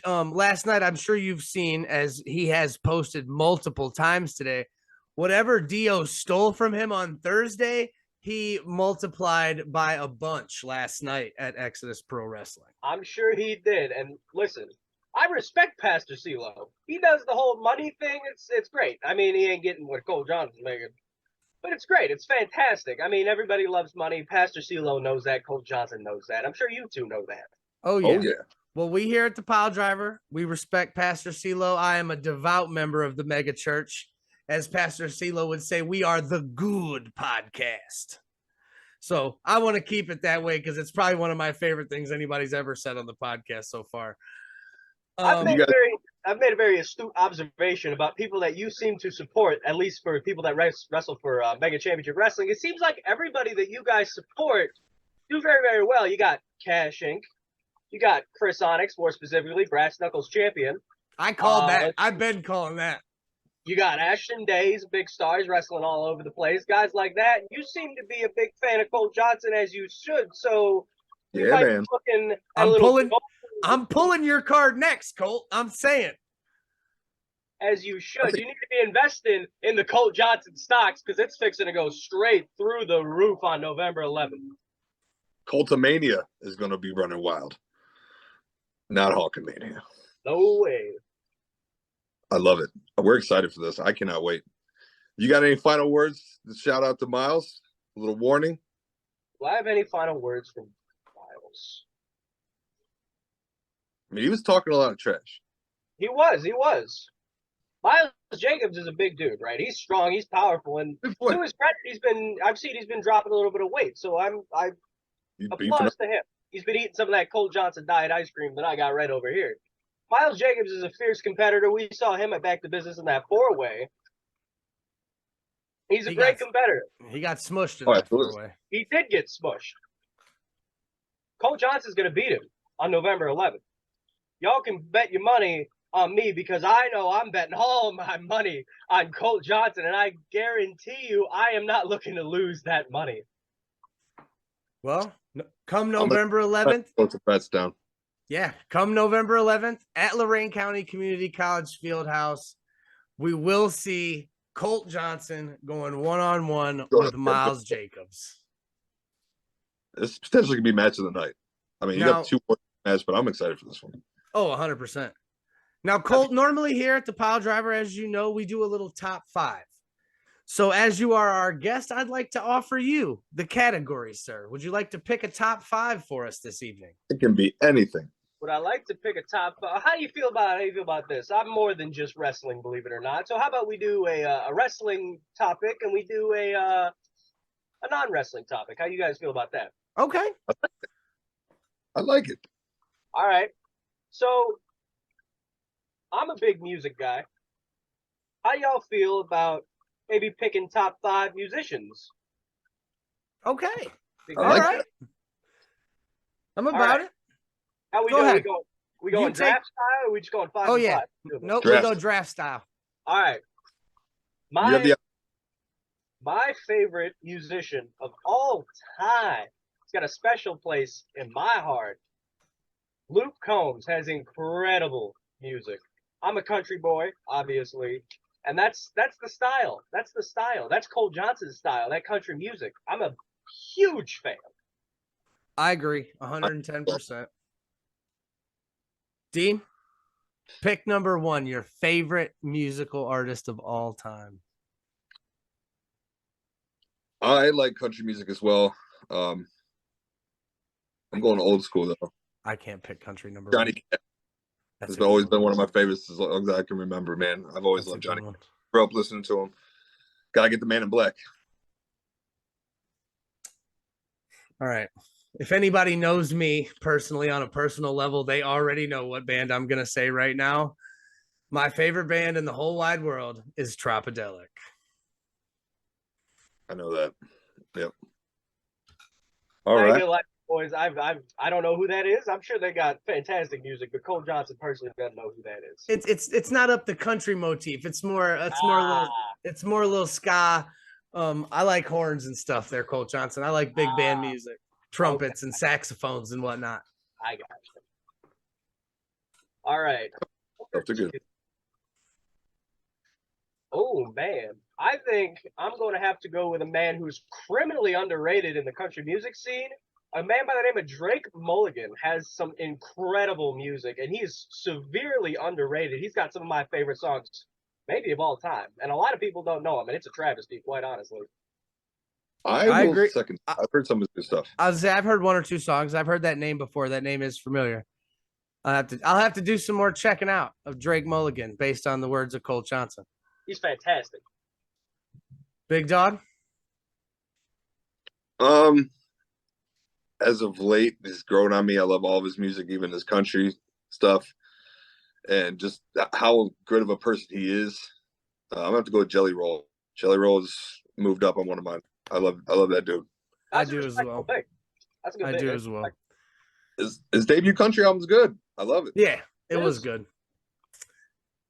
last night, I'm sure you've seen, as he has posted multiple times today, whatever Dio stole from him on Thursday, he multiplied by a bunch last night at Exodus Pro Wrestling. I'm sure he did. And listen, I respect Pastor CeeLo. He does the whole money thing. It's great. I mean, he ain't getting what Colt Johnson's making, but it's great. It's fantastic. I mean, everybody loves money. Pastor CeeLo knows that. Colt Johnson knows that. I'm sure you two know that. Oh, yeah. Well, we here at the Piledriver, we respect Pastor CeeLo. I am a devout member of the mega church. As Pastor CeeLo would say, we are the good podcast. So I want to keep it that way because it's probably one of my favorite things anybody's ever said on the podcast so far. I've made a very astute observation about people that you seem to support, at least for people that wrestle for Mega Championship Wrestling. It seems like everybody that you guys support do very, very well. You got Cash Inc. You got Chris Onyx, more specifically, Brass Knuckles Champion. I called that. I've been calling that. You got Ashton Days, big stars wrestling all over the place. Guys like that. You seem to be a big fan of Colt Johnson, as you should. So you might be looking at I'm pulling your card next, Colt. I'm saying. As you should. You need to be investing in the Colt Johnson stocks because it's fixing to go straight through the roof on November 11th. Coltomania is going to be running wild. Not Hulkamania. No way. I love it. We're excited for this. I cannot wait. You got any final words to shout out to Miles? A little warning? Do I have any final words from Miles? I mean, he was talking a lot of trash. He was. Miles Jacobs is a big dude, right? He's strong, he's powerful, and to his credit, I've seen he's been dropping a little bit of weight. So I applause to him. He's been eating some of that Colt Johnson diet ice cream that I got right over here. Miles Jacobs is a fierce competitor. We saw him at Back to Business in that 4-way. He's a great competitor. He got smushed in that 4-way. He did get smushed. Colt Johnson's going to beat him on November 11th. Y'all can bet your money on me because I know I'm betting all my money on Colt Johnson, and I guarantee you I am not looking to lose that money. Well, come November 11th. Put the bets down. Yeah, come November 11th at Lorain County Community College Fieldhouse, we will see Colt Johnson going one-on-one with Miles Jacobs. This potentially could be match of the night. I mean, you got 2 more matches, but I'm excited for this one. Oh, 100%. Now, Colt, normally here at the Piledriver, as you know, we do a little top 5. So as you are our guest, I'd like to offer you the category, sir. Would you like to pick a top 5 for us this evening? It can be anything. Would I like to pick a top 5? How do you feel about this? I'm more than just wrestling, believe it or not. So how about we do a wrestling topic and we do a non-wrestling topic? How you guys feel about that? Okay. I like it. All right. So I'm a big music guy. How y'all feel about maybe picking top 5 musicians? Okay. All right. I'm about it. How we doing? We going draft style or we just going 5 and 5? Nope, we go draft style. All right. My favorite musician of all time, he's got a special place in my heart. Luke Combs has incredible music. I'm a country boy, obviously. And that's the style. That's the style. That's Colt Johnson's style, that country music. I'm a huge fan. I agree, 110%. Dean, pick number 1, your favorite musical artist of all time. I like country music as well. I'm going old school, though. I can't pick country number Johnny 1. Cash. It's always been one of my favorites as long as I can remember, man. I've always loved Johnny. Grew up listening to him. Gotta get the Man in Black. All right. If anybody knows me personally on a personal level, they already know what band I'm going to say right now. My favorite band in the whole wide world is Tropodelic. I know that. Yep. All I ain't right. gonna lie, boys. I don't know who that is. I'm sure they got fantastic music, but Colt Johnson personally doesn't know who that is. It's not up the country motif. It's more a little ska. I like horns and stuff there, Colt Johnson. I like big band music, trumpets and saxophones and whatnot. I got you. All right. That's a good. Oh man, I think I'm going to have to go with a man who's criminally underrated in the country music scene. A man by the name of Drake Mulligan has some incredible music, and he's severely underrated. He's got some of my favorite songs, maybe of all time, and a lot of people don't know him, and it's a travesty, quite honestly. I will agree. second. I've heard some of his stuff. I've heard one or two songs. I've heard that name before. That name is familiar. I'll have to do some more checking out of Drake Mulligan based on the words of Colt Johnson. He's fantastic. Big Dog? As of late, he's grown on me. I love all of his music, even his country stuff, and just how good of a person he is. I'm gonna have to go with Jelly Roll. Jelly Roll has moved up on one of mine. I love that dude. I do as well. That's a good I do as well. His debut country album's good. I love it. Yeah, it was good.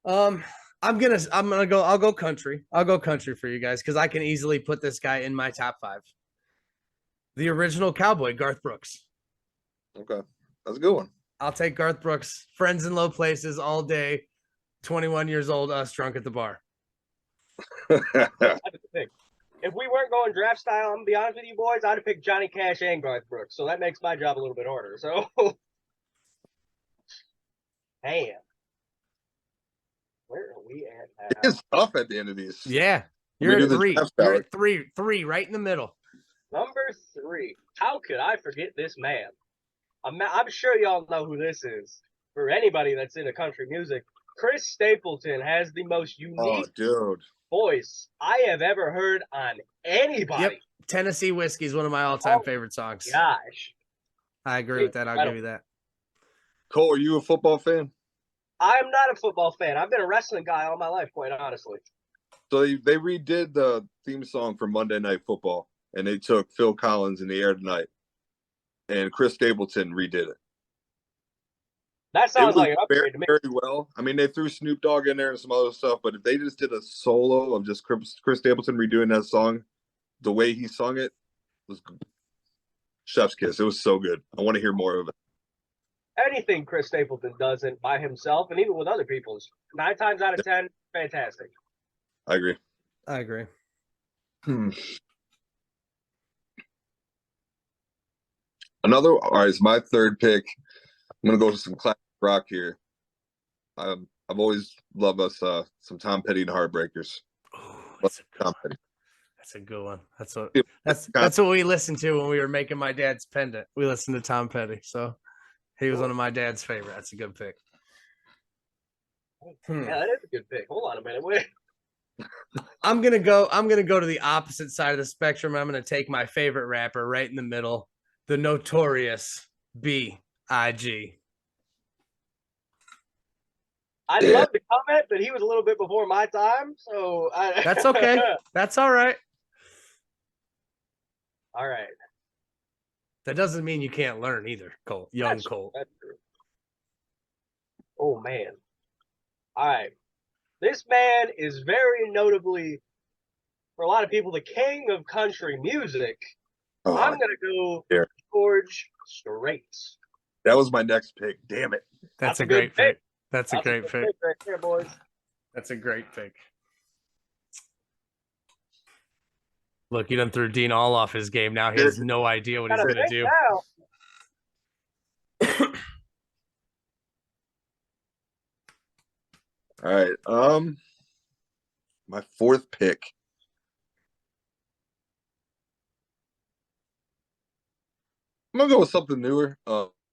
I'll go country. I'll go country for you guys because I can easily put this guy in my top 5. The original cowboy, Garth Brooks. Okay. That's a good one. I'll take Garth Brooks. Friends in Low Places all day. 21 years old, us drunk at the bar. If we weren't going draft style, I'm going to be honest with you boys, I'd have picked Johnny Cash and Garth Brooks. So that makes my job a little bit harder. So, damn. Where are we at now? It's tough at the end of these. Yeah. You're at 3. You're at 3, right in the middle. Number 3. How could I forget this man? I'm sure y'all know who this is. For anybody that's into country music, Chris Stapleton has the most unique voice I have ever heard on anybody. Yep. Tennessee Whiskey is one of my all-time favorite songs. Gosh. I agree with that. I'll give you that. Cole, are you a football fan? I'm not a football fan. I've been a wrestling guy all my life, quite honestly. So they redid the theme song for Monday Night Football, and they took Phil Collins in the air tonight, and Chris Stapleton redid it. That sounds like an upgrade to me. Very well. I mean, they threw Snoop Dogg in there and some other stuff, but if they just did a solo of just Chris Stapleton redoing that song, the way he sung it was chef's kiss. It was so good. I want to hear more of it. Anything Chris Stapleton doesn't by himself, and even with other people's, 9 times out of 10, fantastic. I agree. All right, it's my third pick. I'm gonna go to some classic rock here. I've always loved us some Tom Petty and Heartbreakers. That's a good one. That's what we listened to when we were making my dad's pendant. We listened to Tom Petty, so he was one of my dad's favorite. That's a good pick. Yeah, that is a good pick. Hold on a minute. Wait. I'm gonna go to the opposite side of the spectrum. I'm gonna take my favorite rapper right in the middle, the notorious B.I.G. I'd love to comment, but he was a little bit before my time, so that's okay. That's all right. All right. That doesn't mean you can't learn either, Colt. Young Colt. That's true. Oh man. All right. This man is very notably, for a lot of people, the king of country music. I'm going to go George Strait. That was my next pick. Damn it. That's a great pick. That's a great pick. Right there, boys. That's a great pick. Look, he done threw Dean all off his game. Now he has no idea what he's going to do. All right. My fourth pick. I'm gonna go with something newer.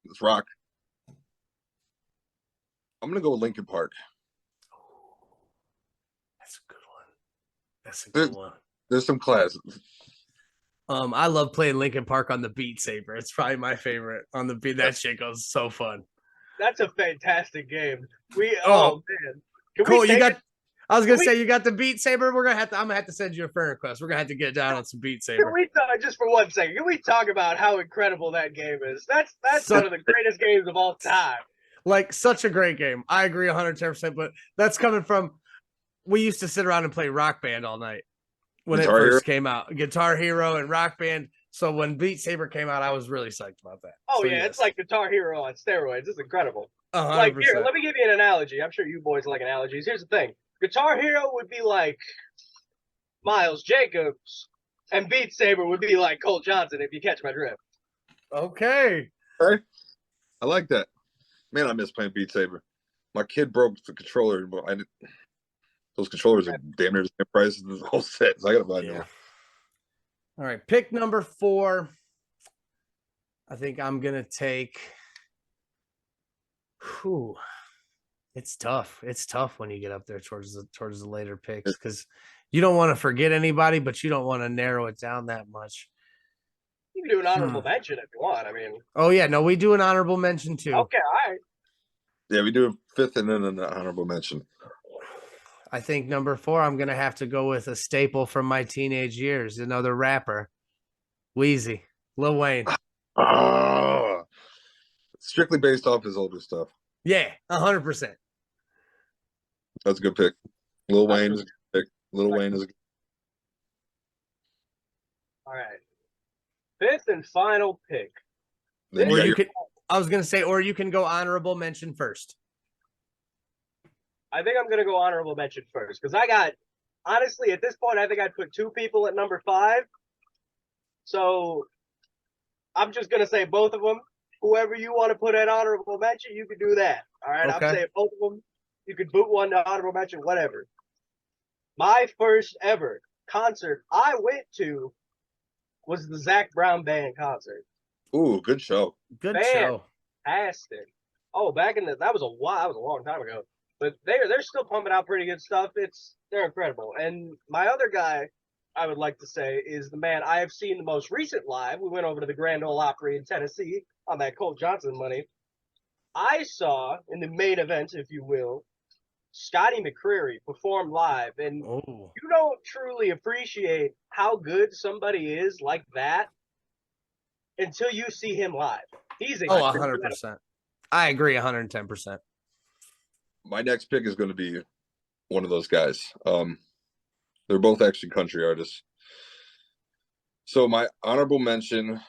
It's rock. I'm gonna go with Linkin Park. That's a good one. There's some class. I love playing Linkin Park on the Beat Saber. It's probably my favorite on the beat. That shit goes so fun. That's a fantastic game. Man. Can Cool. we You got it? I was gonna say you got the Beat Saber. I'm gonna have to send you a friend request. We're gonna have to get down on some Beat Saber. Can we talk just for 1 second? Can we talk about how incredible that game is? That's one of the greatest games of all time. Like such a great game. I agree 110%, but that's coming from we used to sit around and play Rock Band all night when it first came out. Guitar Hero and Rock Band. So when Beat Saber came out, I was really psyched about that. Oh so, yeah, yes. It's like Guitar Hero on steroids. It's incredible. 100%. Like here, let me give you an analogy. I'm sure you boys like analogies. Here's the thing. Guitar Hero would be like Miles Jacobs, and Beat Saber would be like Colt Johnson, if you catch my drift. Okay. I like that. Man, I miss playing Beat Saber. My kid broke the controller, but those controllers are damn near the same price as the whole set. So I gotta buy new one. All right, pick number 4. I think I'm gonna take. Whew. It's tough. It's tough when you get up there towards the later picks because you don't want to forget anybody, but you don't want to narrow it down that much. You can do an honorable mention if you want. I mean. Oh yeah, no, we do an honorable mention too. Okay, all right. Yeah, we do a 5th and then an honorable mention. I think number 4, I'm gonna have to go with a staple from my teenage years, another rapper, Wheezy, Lil Wayne. Strictly based off his older stuff. Yeah, 100%. That's a good pick. Lil Wayne is a good pick. Lil Wayne is a good pick. All right. 5th and final pick. Or you could. I was gonna say, or you can go honorable mention first. I think I'm gonna go honorable mention first because honestly, at this point, I think I'd put 2 people at number 5. So I'm just gonna say both of them. Whoever you want to put at honorable mention, you can do that. All right, okay. I'm saying both of them. You could boot one to honorable mention, whatever. My first ever concert I went to was the Zac Brown Band concert. Ooh, good show. Good show. Fantastic. Oh, that was a long time ago. But they're still pumping out pretty good stuff. They're incredible. And my other guy I would like to say is the man I have seen the most recent live. We went over to the Grand Ole Opry in Tennessee on that Colt Johnson money. I saw in the main event, if you will, Scotty McCreery perform live, and you don't truly appreciate how good somebody is like that until you see him live. He's 100%. I agree 110%. My next pick is going to be one of those guys. They're both actually country artists. So my honorable mention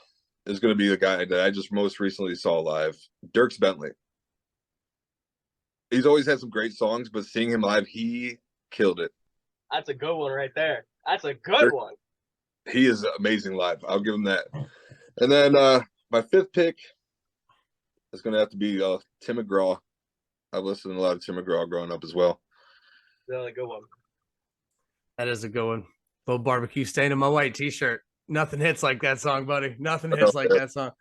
is going to be the guy that I just most recently saw live, Dierks Bentley. He's always had some great songs, but seeing him live, he killed it. That's a good one right there. That's a good one. He is amazing live. I'll give him that. And then my 5th pick is going to have to be Tim McGraw. I've listened to a lot of Tim McGraw growing up as well. Really good one. That is a good one. Little barbecue stain in my white t-shirt. Nothing hits like that song, buddy. Nothing hits like that song.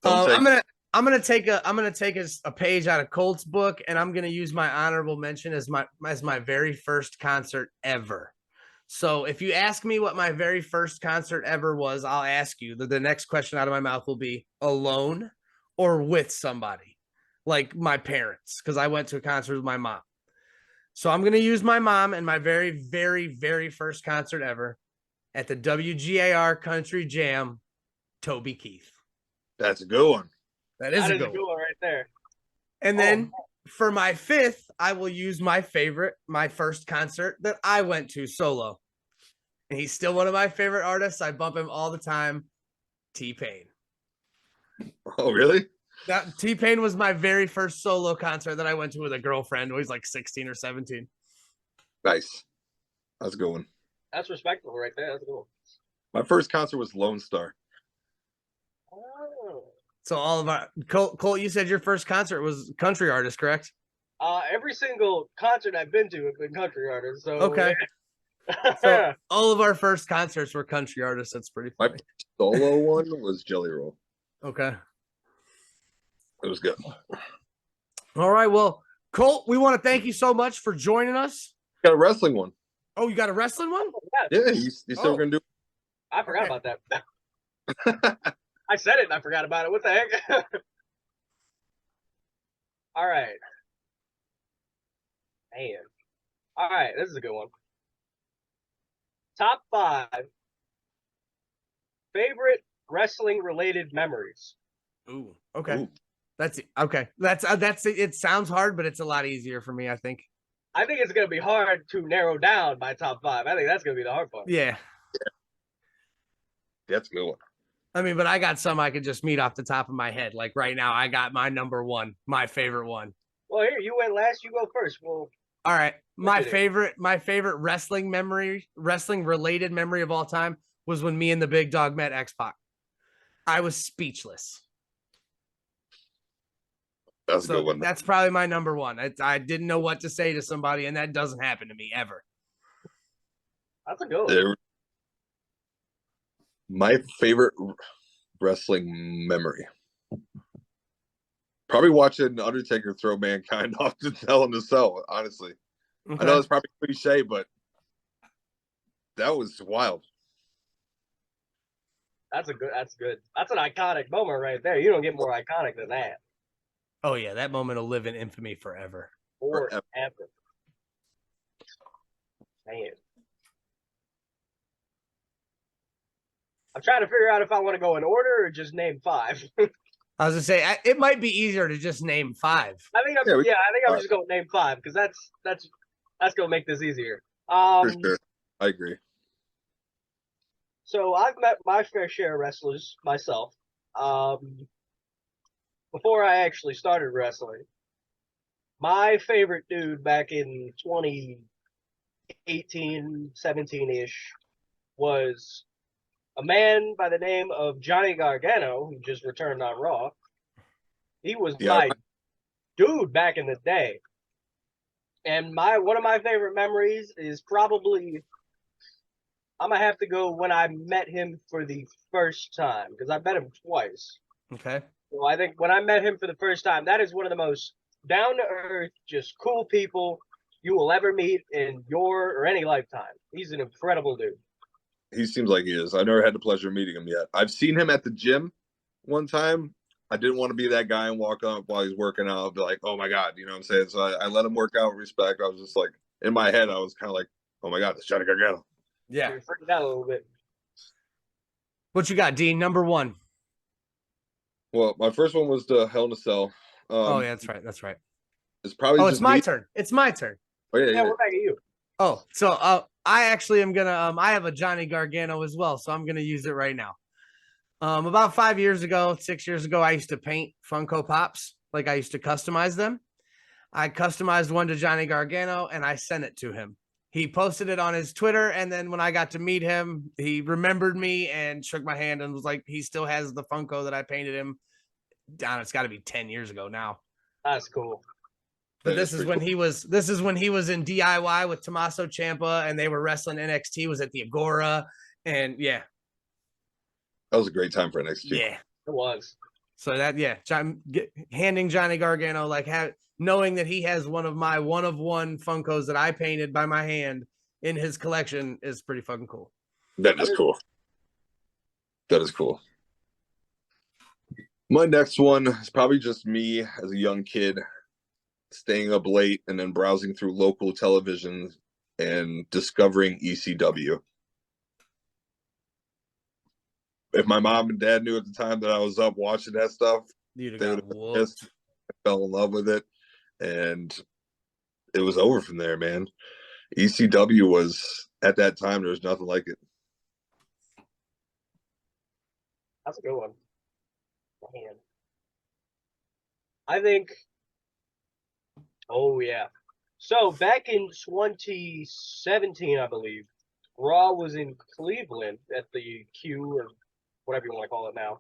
I'm gonna take a page out of Colt's book, and I'm gonna use my honorable mention as my very first concert ever. So if you ask me what my very first concert ever was, I'll ask you. The next question out of my mouth will be alone or with somebody, like my parents, because I went to a concert with my mom. So I'm gonna use my mom and my very, very, very first concert ever at the WGAR Country Jam, Toby Keith. That's a good one. That is a good one right there. And then for my 5th, I will use my first concert that I went to solo. And he's still one of my favorite artists. I bump him all the time. T-Pain. Oh, really? That T-Pain was my very first solo concert that I went to with a girlfriend who was like 16 or 17. Nice. That's a good one. That's respectable right there. That's a good one. My first concert was Lone Star. Oh. So all of our Colt, you said your first concert was country artist, correct? Every single concert I've been to have been country artists. So okay. So all of our first concerts were country artists. That's pretty funny. My solo one was Jelly Roll. Okay. It was good. All right. Well, Colt, we want to thank you so much for joining us. Got a wrestling one. Oh, you got a wrestling one? Yeah, you said we're gonna do. I forgot about that. I said it and I forgot about it. What the heck? All right. Man. All right, this is a good one. Top 5 favorite wrestling related memories. Ooh, okay. Ooh. That's okay. That's it. Sounds hard, but it's a lot easier for me, I think. I think it's gonna be hard to narrow down my top 5. I think that's gonna be the hard part. Yeah. That's a good one. I mean, but I got some I could just meet off the top of my head. Like right now, I got my number one, my favorite one. Well, here, you went last, you go first. Well, all right. My did it? favorite wrestling related memory of all time was when me and the big dog met X-Pac. I was speechless. That's a good one. That's probably my number one. I didn't know what to say to somebody, and that doesn't happen to me ever. That's a good one. My favorite wrestling memory. Probably watching Undertaker throw Mankind off the Hell in a Cell, honestly. Okay. I know it's probably cliche, but that was wild. That's good. That's an iconic moment right there. You don't get more iconic than that. Oh yeah, that moment will live in infamy forever. Forever. Man. I'm trying to figure out if I want to go in order or just name 5. I was gonna say it might be easier to just name 5. I think I'm just going to name 5 because that's going to make this easier. For sure. I agree. So I've met my fair share of wrestlers myself. Before I actually started wrestling, my favorite dude back in 2018, 17-ish was a man by the name of Johnny Gargano, who just returned on Raw. He was my dude back in the day. And one of my favorite memories is probably, I'm going to have to go when I met him for the first time, because I met him twice. Okay. So I think when I met him for the first time, that is one of the most down-to-earth, just cool people you will ever meet in your or any lifetime. He's an incredible dude. He seems like he is. I never had the pleasure of meeting him yet. I've seen him at the gym one time. I didn't want to be that guy and walk up while he's working out. Be like, oh my God, you know what I'm saying? So I let him work out with respect. I was just like, in my head, I was kind of like, oh my God, it's Johnny Gargano. Yeah. You're freaking out a little bit. What you got, Dean? Number 1. Well, my first one was the Hell in a Cell. Oh yeah, that's right. It's probably it's my turn. It's my turn. Oh yeah. We're back at you. Oh, so I actually am gonna I have a Johnny Gargano as well, so I'm gonna use it right now. About 6 years ago, I used to paint Funko Pops. Like I used to customize them. I customized one to Johnny Gargano and I sent it to him. He posted it on his Twitter, and then when I got to meet him, he remembered me and shook my hand and was like, he still has the Funko that I painted him. Down, it's got to be 10 years ago now. That's cool. But this is when he was in DIY with Tommaso Ciampa, and they were wrestling NXT. Was at the Agora, and yeah, that was a great time for NXT. Yeah, it was. So handing Johnny Gargano, like knowing that he has one of my one Funkos that I painted by my hand in his collection is pretty fucking cool. That is cool. My next one is probably just me as a young kid staying up late and then browsing through local television and discovering ECW. If my mom and dad knew at the time that I was up watching that stuff, they would have been pissed. I fell in love with it, and it was over from there, man. ECW was, at that time, there was nothing like it. That's a good one. Man. I think, oh yeah. So back in 2017, I believe, Raw was in Cleveland at the Q, or whatever you want to call it now.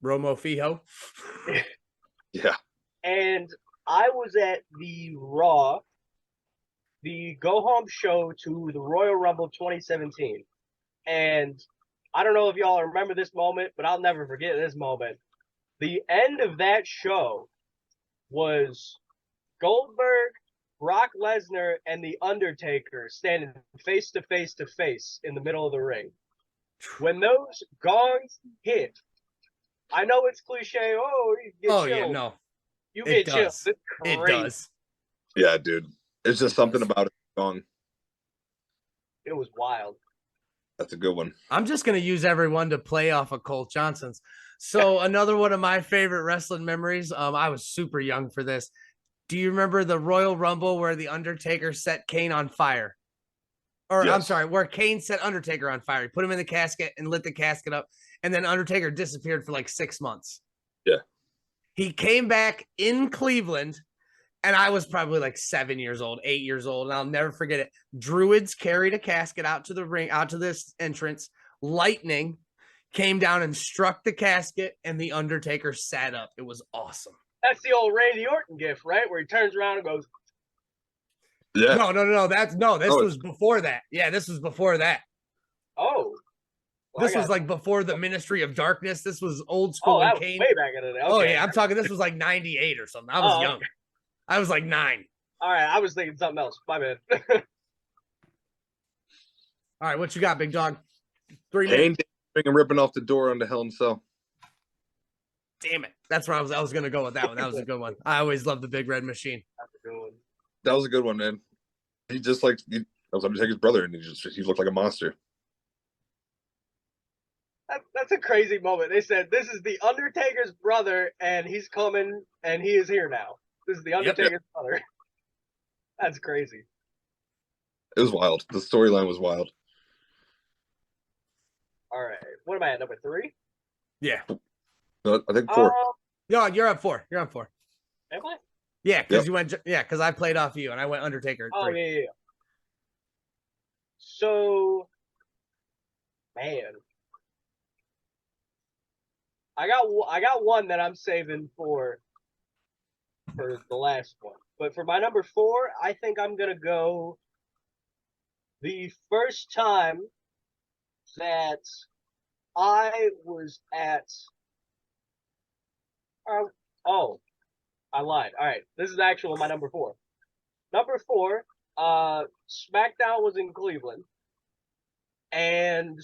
Romo Fijo. Yeah. And I was at the Raw, the go-home show to the Royal Rumble 2017. And I don't know if y'all remember this moment, but I'll never forget this moment. The end of that show was Goldberg, Brock Lesnar, and The Undertaker standing face to face in the middle of the ring. When those gongs hit, I know it's cliche. Oh, you get chilled. Yeah, no. You get chilled. Does. It does. Yeah, dude. It's just something about it gong. It was wild. That's a good one. I'm just going to use everyone to play off of Colt Johnson's. So another one of my favorite wrestling memories. I was super young for this. Do you remember the Royal Rumble where the Undertaker set Kane on fire? Or yes. I'm sorry, where Kane set Undertaker on fire. He put him in the casket and lit the casket up. And then Undertaker disappeared for like 6 months. Yeah. He came back in Cleveland. And I was probably like 7 years old, 8 years old. And I'll never forget it. Druids carried a casket out to the ring, out to this entrance. Lightning came down and struck the casket, and the Undertaker sat up. It was awesome. That's the old Randy Orton gif, right? Where he turns around and goes. Yeah. No. This was before that. Yeah, this was before that. Oh. Well, this was like before the Ministry of Darkness. This was old school. Oh, that was way back in the day. Okay. Oh, yeah. I'm talking, this was like 98 or something. I was young. Okay. I was like 9. All right. I was thinking something else. My bad. All right. What you got, big dog? 3 minutes. And ripping off the door on the Hell in a Cell. Damn it. That's where I was going to go with that one. That was a good one. I always loved the Big Red Machine. That's a good one. That was a good one, man. He just like, I was Undertaker's brother, and he looked like a monster. That's a crazy moment. They said, this is the Undertaker's brother, and he's coming, and he is here now. This is the Undertaker's brother. That's crazy. It was wild. The storyline was wild. All right. What am I at, number 3? Yeah. No, I think 4. No, you're at 4. You're on 4. Am I? Yeah, because you went. Yeah, because I played off you, and I went Undertaker. Oh, yeah. So, man. I got one that I'm saving for the last one. But for my number 4, I think I'm going to go the first time that I was at I lied. All right. This is actually my number 4. Number 4, SmackDown was in Cleveland. And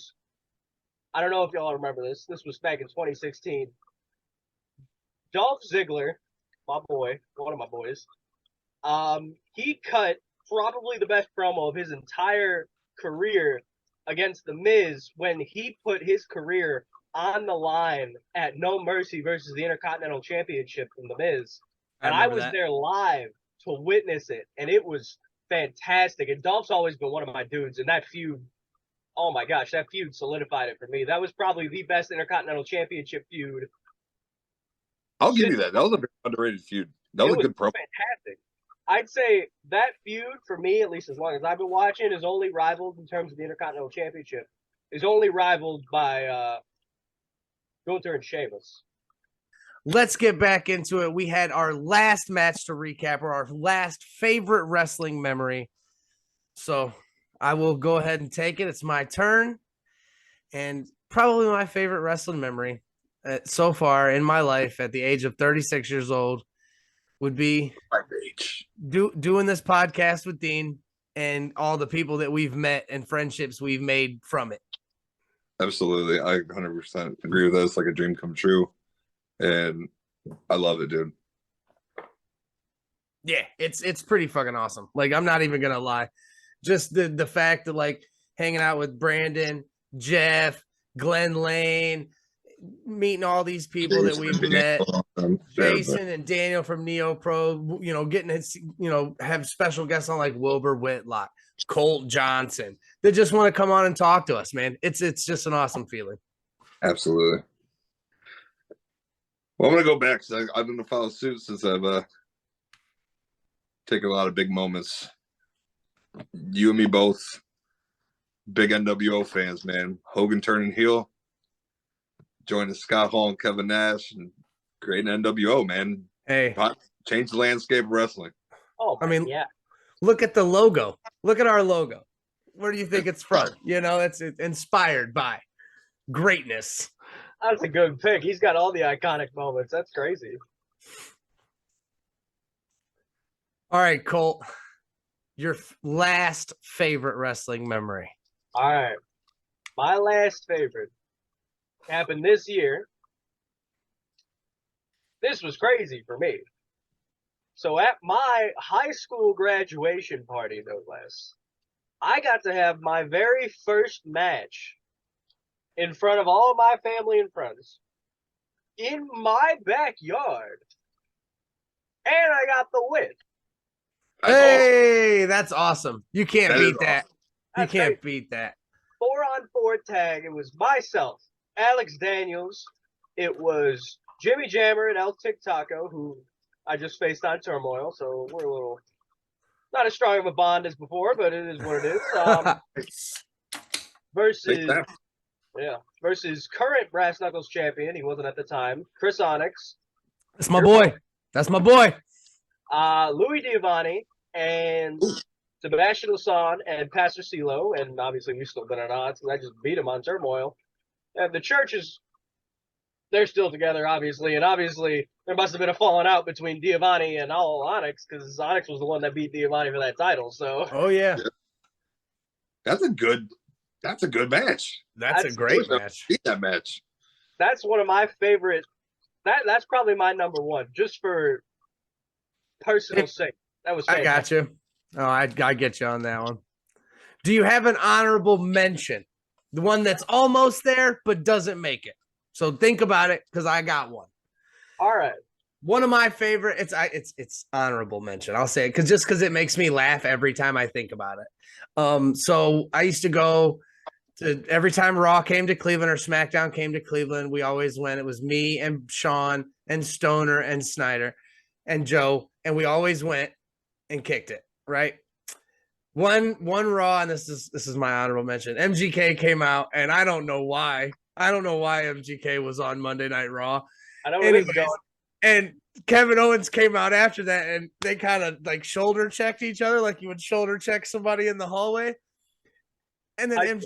I don't know if y'all remember this. This was back in 2016. Dolph Ziggler, my boy, one of my boys, he cut probably the best promo of his entire career against The Miz when he put his career on the line at No Mercy versus the Intercontinental Championship from The Miz. And I was there live to witness it, and it was fantastic. And Dolph's always been one of my dudes, and that feud, oh my gosh, that feud solidified it for me. That was probably the best Intercontinental Championship feud. I'll give you that. That was a very underrated feud. That was a good promo. Fantastic. I'd say that feud, for me, at least as long as I've been watching, is only rivaled in terms of the Intercontinental Championship. Is only rivaled by Gunther and Sheamus. Let's get back into it. We had our last match to recap, or our last favorite wrestling memory. So I will go ahead and take it. It's my turn. And probably my favorite wrestling memory so far in my life at the age of 36 years old would be doing this podcast with Dean and all the people that we've met and friendships we've made from it. Absolutely. I 100% agree with that. It's like a dream come true. And I love it, dude. Yeah, it's pretty fucking awesome. Like, I'm not even gonna lie. Just the fact that, like, hanging out with Brandon, Jeff, Glenn Lane, meeting all these people that we've met, Jason and Daniel from Neo Pro, getting his, have special guests on like Wilbur Whitlock, Colt Johnson. They just want to come on and talk to us, man. It's just an awesome feeling. Absolutely. Well, I'm going to go back because I've been to follow suit since I've taken a lot of big moments. You and me both, big NWO fans, man. Hogan turning heel, joining Scott Hall and Kevin Nash, and creating NWO, man. Hey. Changed the landscape of wrestling. Oh, I mean, yeah. Look at the logo. Look at our logo. Where do you think it's from? It's inspired by greatness. That's a good pick. He's got all the iconic moments. That's crazy. All right, Colt. Your last favorite wrestling memory. All right. my last favorite happened this year. This was crazy for me. So at my high school graduation party, no less, I got to have my very first match in front of all my family and friends in my backyard. And I got the win. That's awesome. You can't beat that. Awesome. You can't beat that. 4-on-4 tag. It was myself, Alex Daniels. It was Jimmy Jammer and El Tic Taco, who I just faced on Turmoil. So we're a little not as strong of a bond as before, but it is what it is. Versus current Brass Knuckles champion. He wasn't at the time. Chris Onyx. That's my boy. That's my boy. Louis Giovanni and Sebastian Lasan and Pastor CeeLo, and obviously we've still been at odds because I just beat him on Turmoil. And the churches, they're still together, obviously, and obviously there must have been a falling out between Giovanni and Onyx because Onyx was the one that beat Giovanni for that title. So, oh yeah, that's a good match. That's a great match. Beat that match. That's one of my favorite. That's probably my number one, just for personal sake. That was fantastic. I got you. Oh, I get you on that one. Do you have an honorable mention? The one that's almost there but doesn't make it. So think about it because I got one. All right. One of my favorite. It's honorable mention. I'll say it because it makes me laugh every time I think about it. So I used to go to every time Raw came to Cleveland or SmackDown came to Cleveland. We always went. It was me and Sean and Stoner and Snyder and Joe, and we always went and kicked it. Right. One Raw, and this is my honorable mention. MGK came out, and I don't know why. MGK was on Monday Night Raw. I know where this is going. And Kevin Owens came out after that, and they kind of like shoulder checked each other, like you would shoulder check somebody in the hallway. And then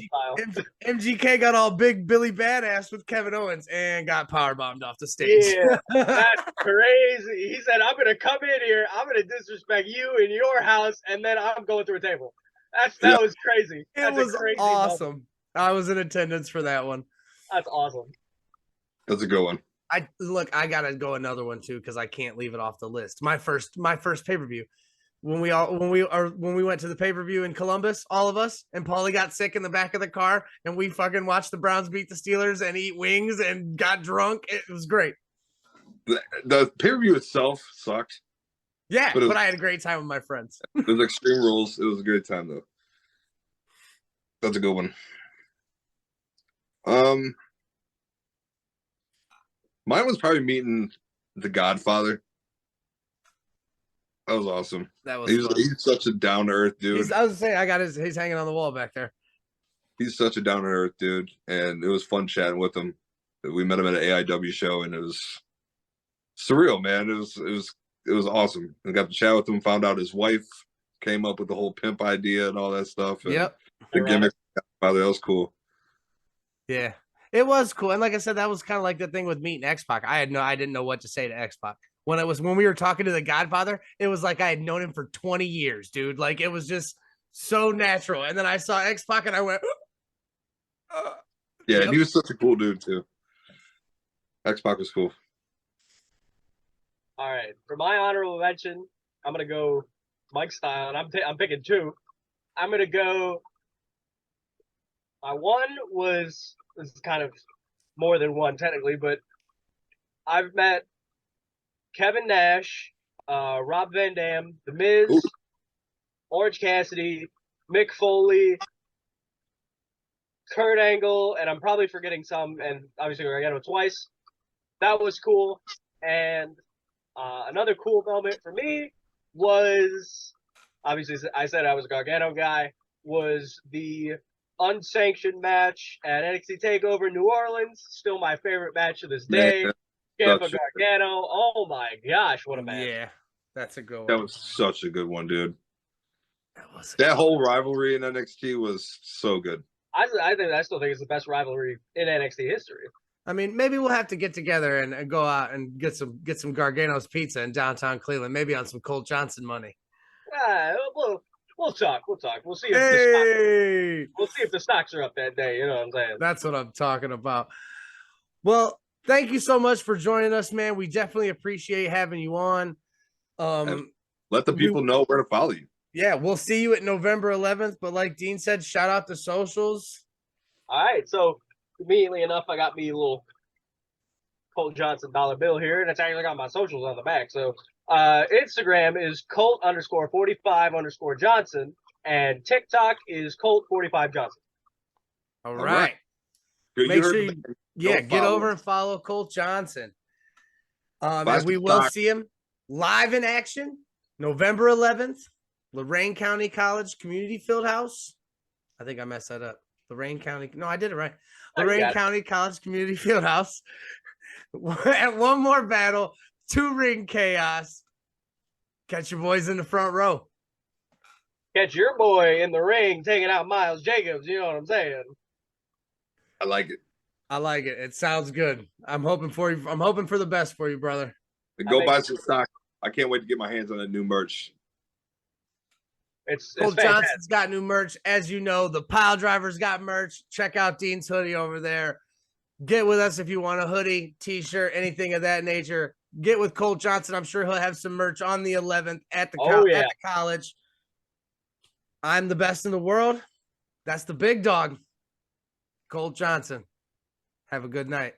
MGK got all big Billy Badass with Kevin Owens and got powerbombed off the stage. Yeah, that's crazy. He said, I'm going to come in here, I'm going to disrespect you in your house, and then I'm going through a table. That was crazy. It was crazy awesome. Moment. I was in attendance for that one. That's awesome. That's a good one. I got to go another one too because I can't leave it off the list. My first pay-per-view. When we went to the pay-per-view in Columbus, all of us, and Paulie got sick in the back of the car, and we fucking watched the Browns beat the Steelers and eat wings and got drunk. It was great. The pay-per-view itself sucked. Yeah, but I had a great time with my friends. It was Extreme Rules. It was a good time though. That's a good one. Mine was probably meeting the Godfather. That was awesome. He's such a down to earth dude. I was saying he's hanging on the wall back there. He's such a down to earth dude, and it was fun chatting with him. We met him at an AIW show, and it was surreal, man. It was awesome. We got to chat with him. Found out his wife came up with the whole pimp idea and all that stuff. And yep, the gimmick. That was cool. Yeah, it was cool. And like I said, that was kind of like the thing with meeting X-Pac. I didn't know what to say to X-Pac. When we were talking to the Godfather, it was like I had known him for 20 years, dude. Like it was just so natural. And then I saw X-Pac and I went, yeah, and he was such a cool dude too. X-Pac was cool. All right, for my honorable mention, I'm gonna go Mike style, and I'm picking two. I'm gonna go. My one was kind of more than one technically, but I've met Kevin Nash, Rob Van Dam, The Miz, Ooh. Orange Cassidy, Mick Foley, Kurt Angle, and I'm probably forgetting some, and obviously Gargano twice. That was cool. And another cool moment for me was, obviously I said I was a Gargano guy, was the unsanctioned match at NXT TakeOver New Orleans. Still my favorite match to this day. Ciampa Gargano. Oh my gosh, what a match. Yeah, that's a good one. That was such a good one, dude. That whole rivalry in NXT was so good. I still think it's the best rivalry in NXT history. I mean, maybe we'll have to get together and go out and get some Gargano's pizza in downtown Cleveland, maybe on some Colt Johnson money. We'll We'll talk. We'll see if we'll see if the stocks are up that day. You know what I'm saying? That's what I'm talking about. Well, thank you so much for joining us, man. We definitely appreciate having you on. Let the people know where to follow you. Yeah, we'll see you at November 11th. But like Dean said, shout out the socials. All right. So immediately enough, I got me a little Colt Johnson dollar bill here, and it's actually got my socials on the back. So Instagram is Colt_45_Johnson, and TikTok is Colt45Johnson. All right. Make sure you get over and follow Colt Johnson. And we will see him live in action November 11th, Lorain County College Community Fieldhouse. I think I messed that up. Lorain County. No, I did it right. Lorain County College Community Fieldhouse. At one more battle, 2-ring chaos. Catch your boys in the front row. Catch your boy in the ring taking out Miles Jacobs. You know what I'm saying? I like it. I like it. It sounds good. I'm hoping for you. I'm hoping for the best for you, brother. Go buy some stock. I can't wait to get my hands on that new merch. It's Colt Johnson's got new merch. As you know, the Piledriver's got merch. Check out Dean's hoodie over there. Get with us if you want a hoodie, t-shirt, anything of that nature. Get with Colt Johnson. I'm sure he'll have some merch on the 11th at the, at the college. I'm the best in the world. That's the big dog, Colt Johnson. Have a good night.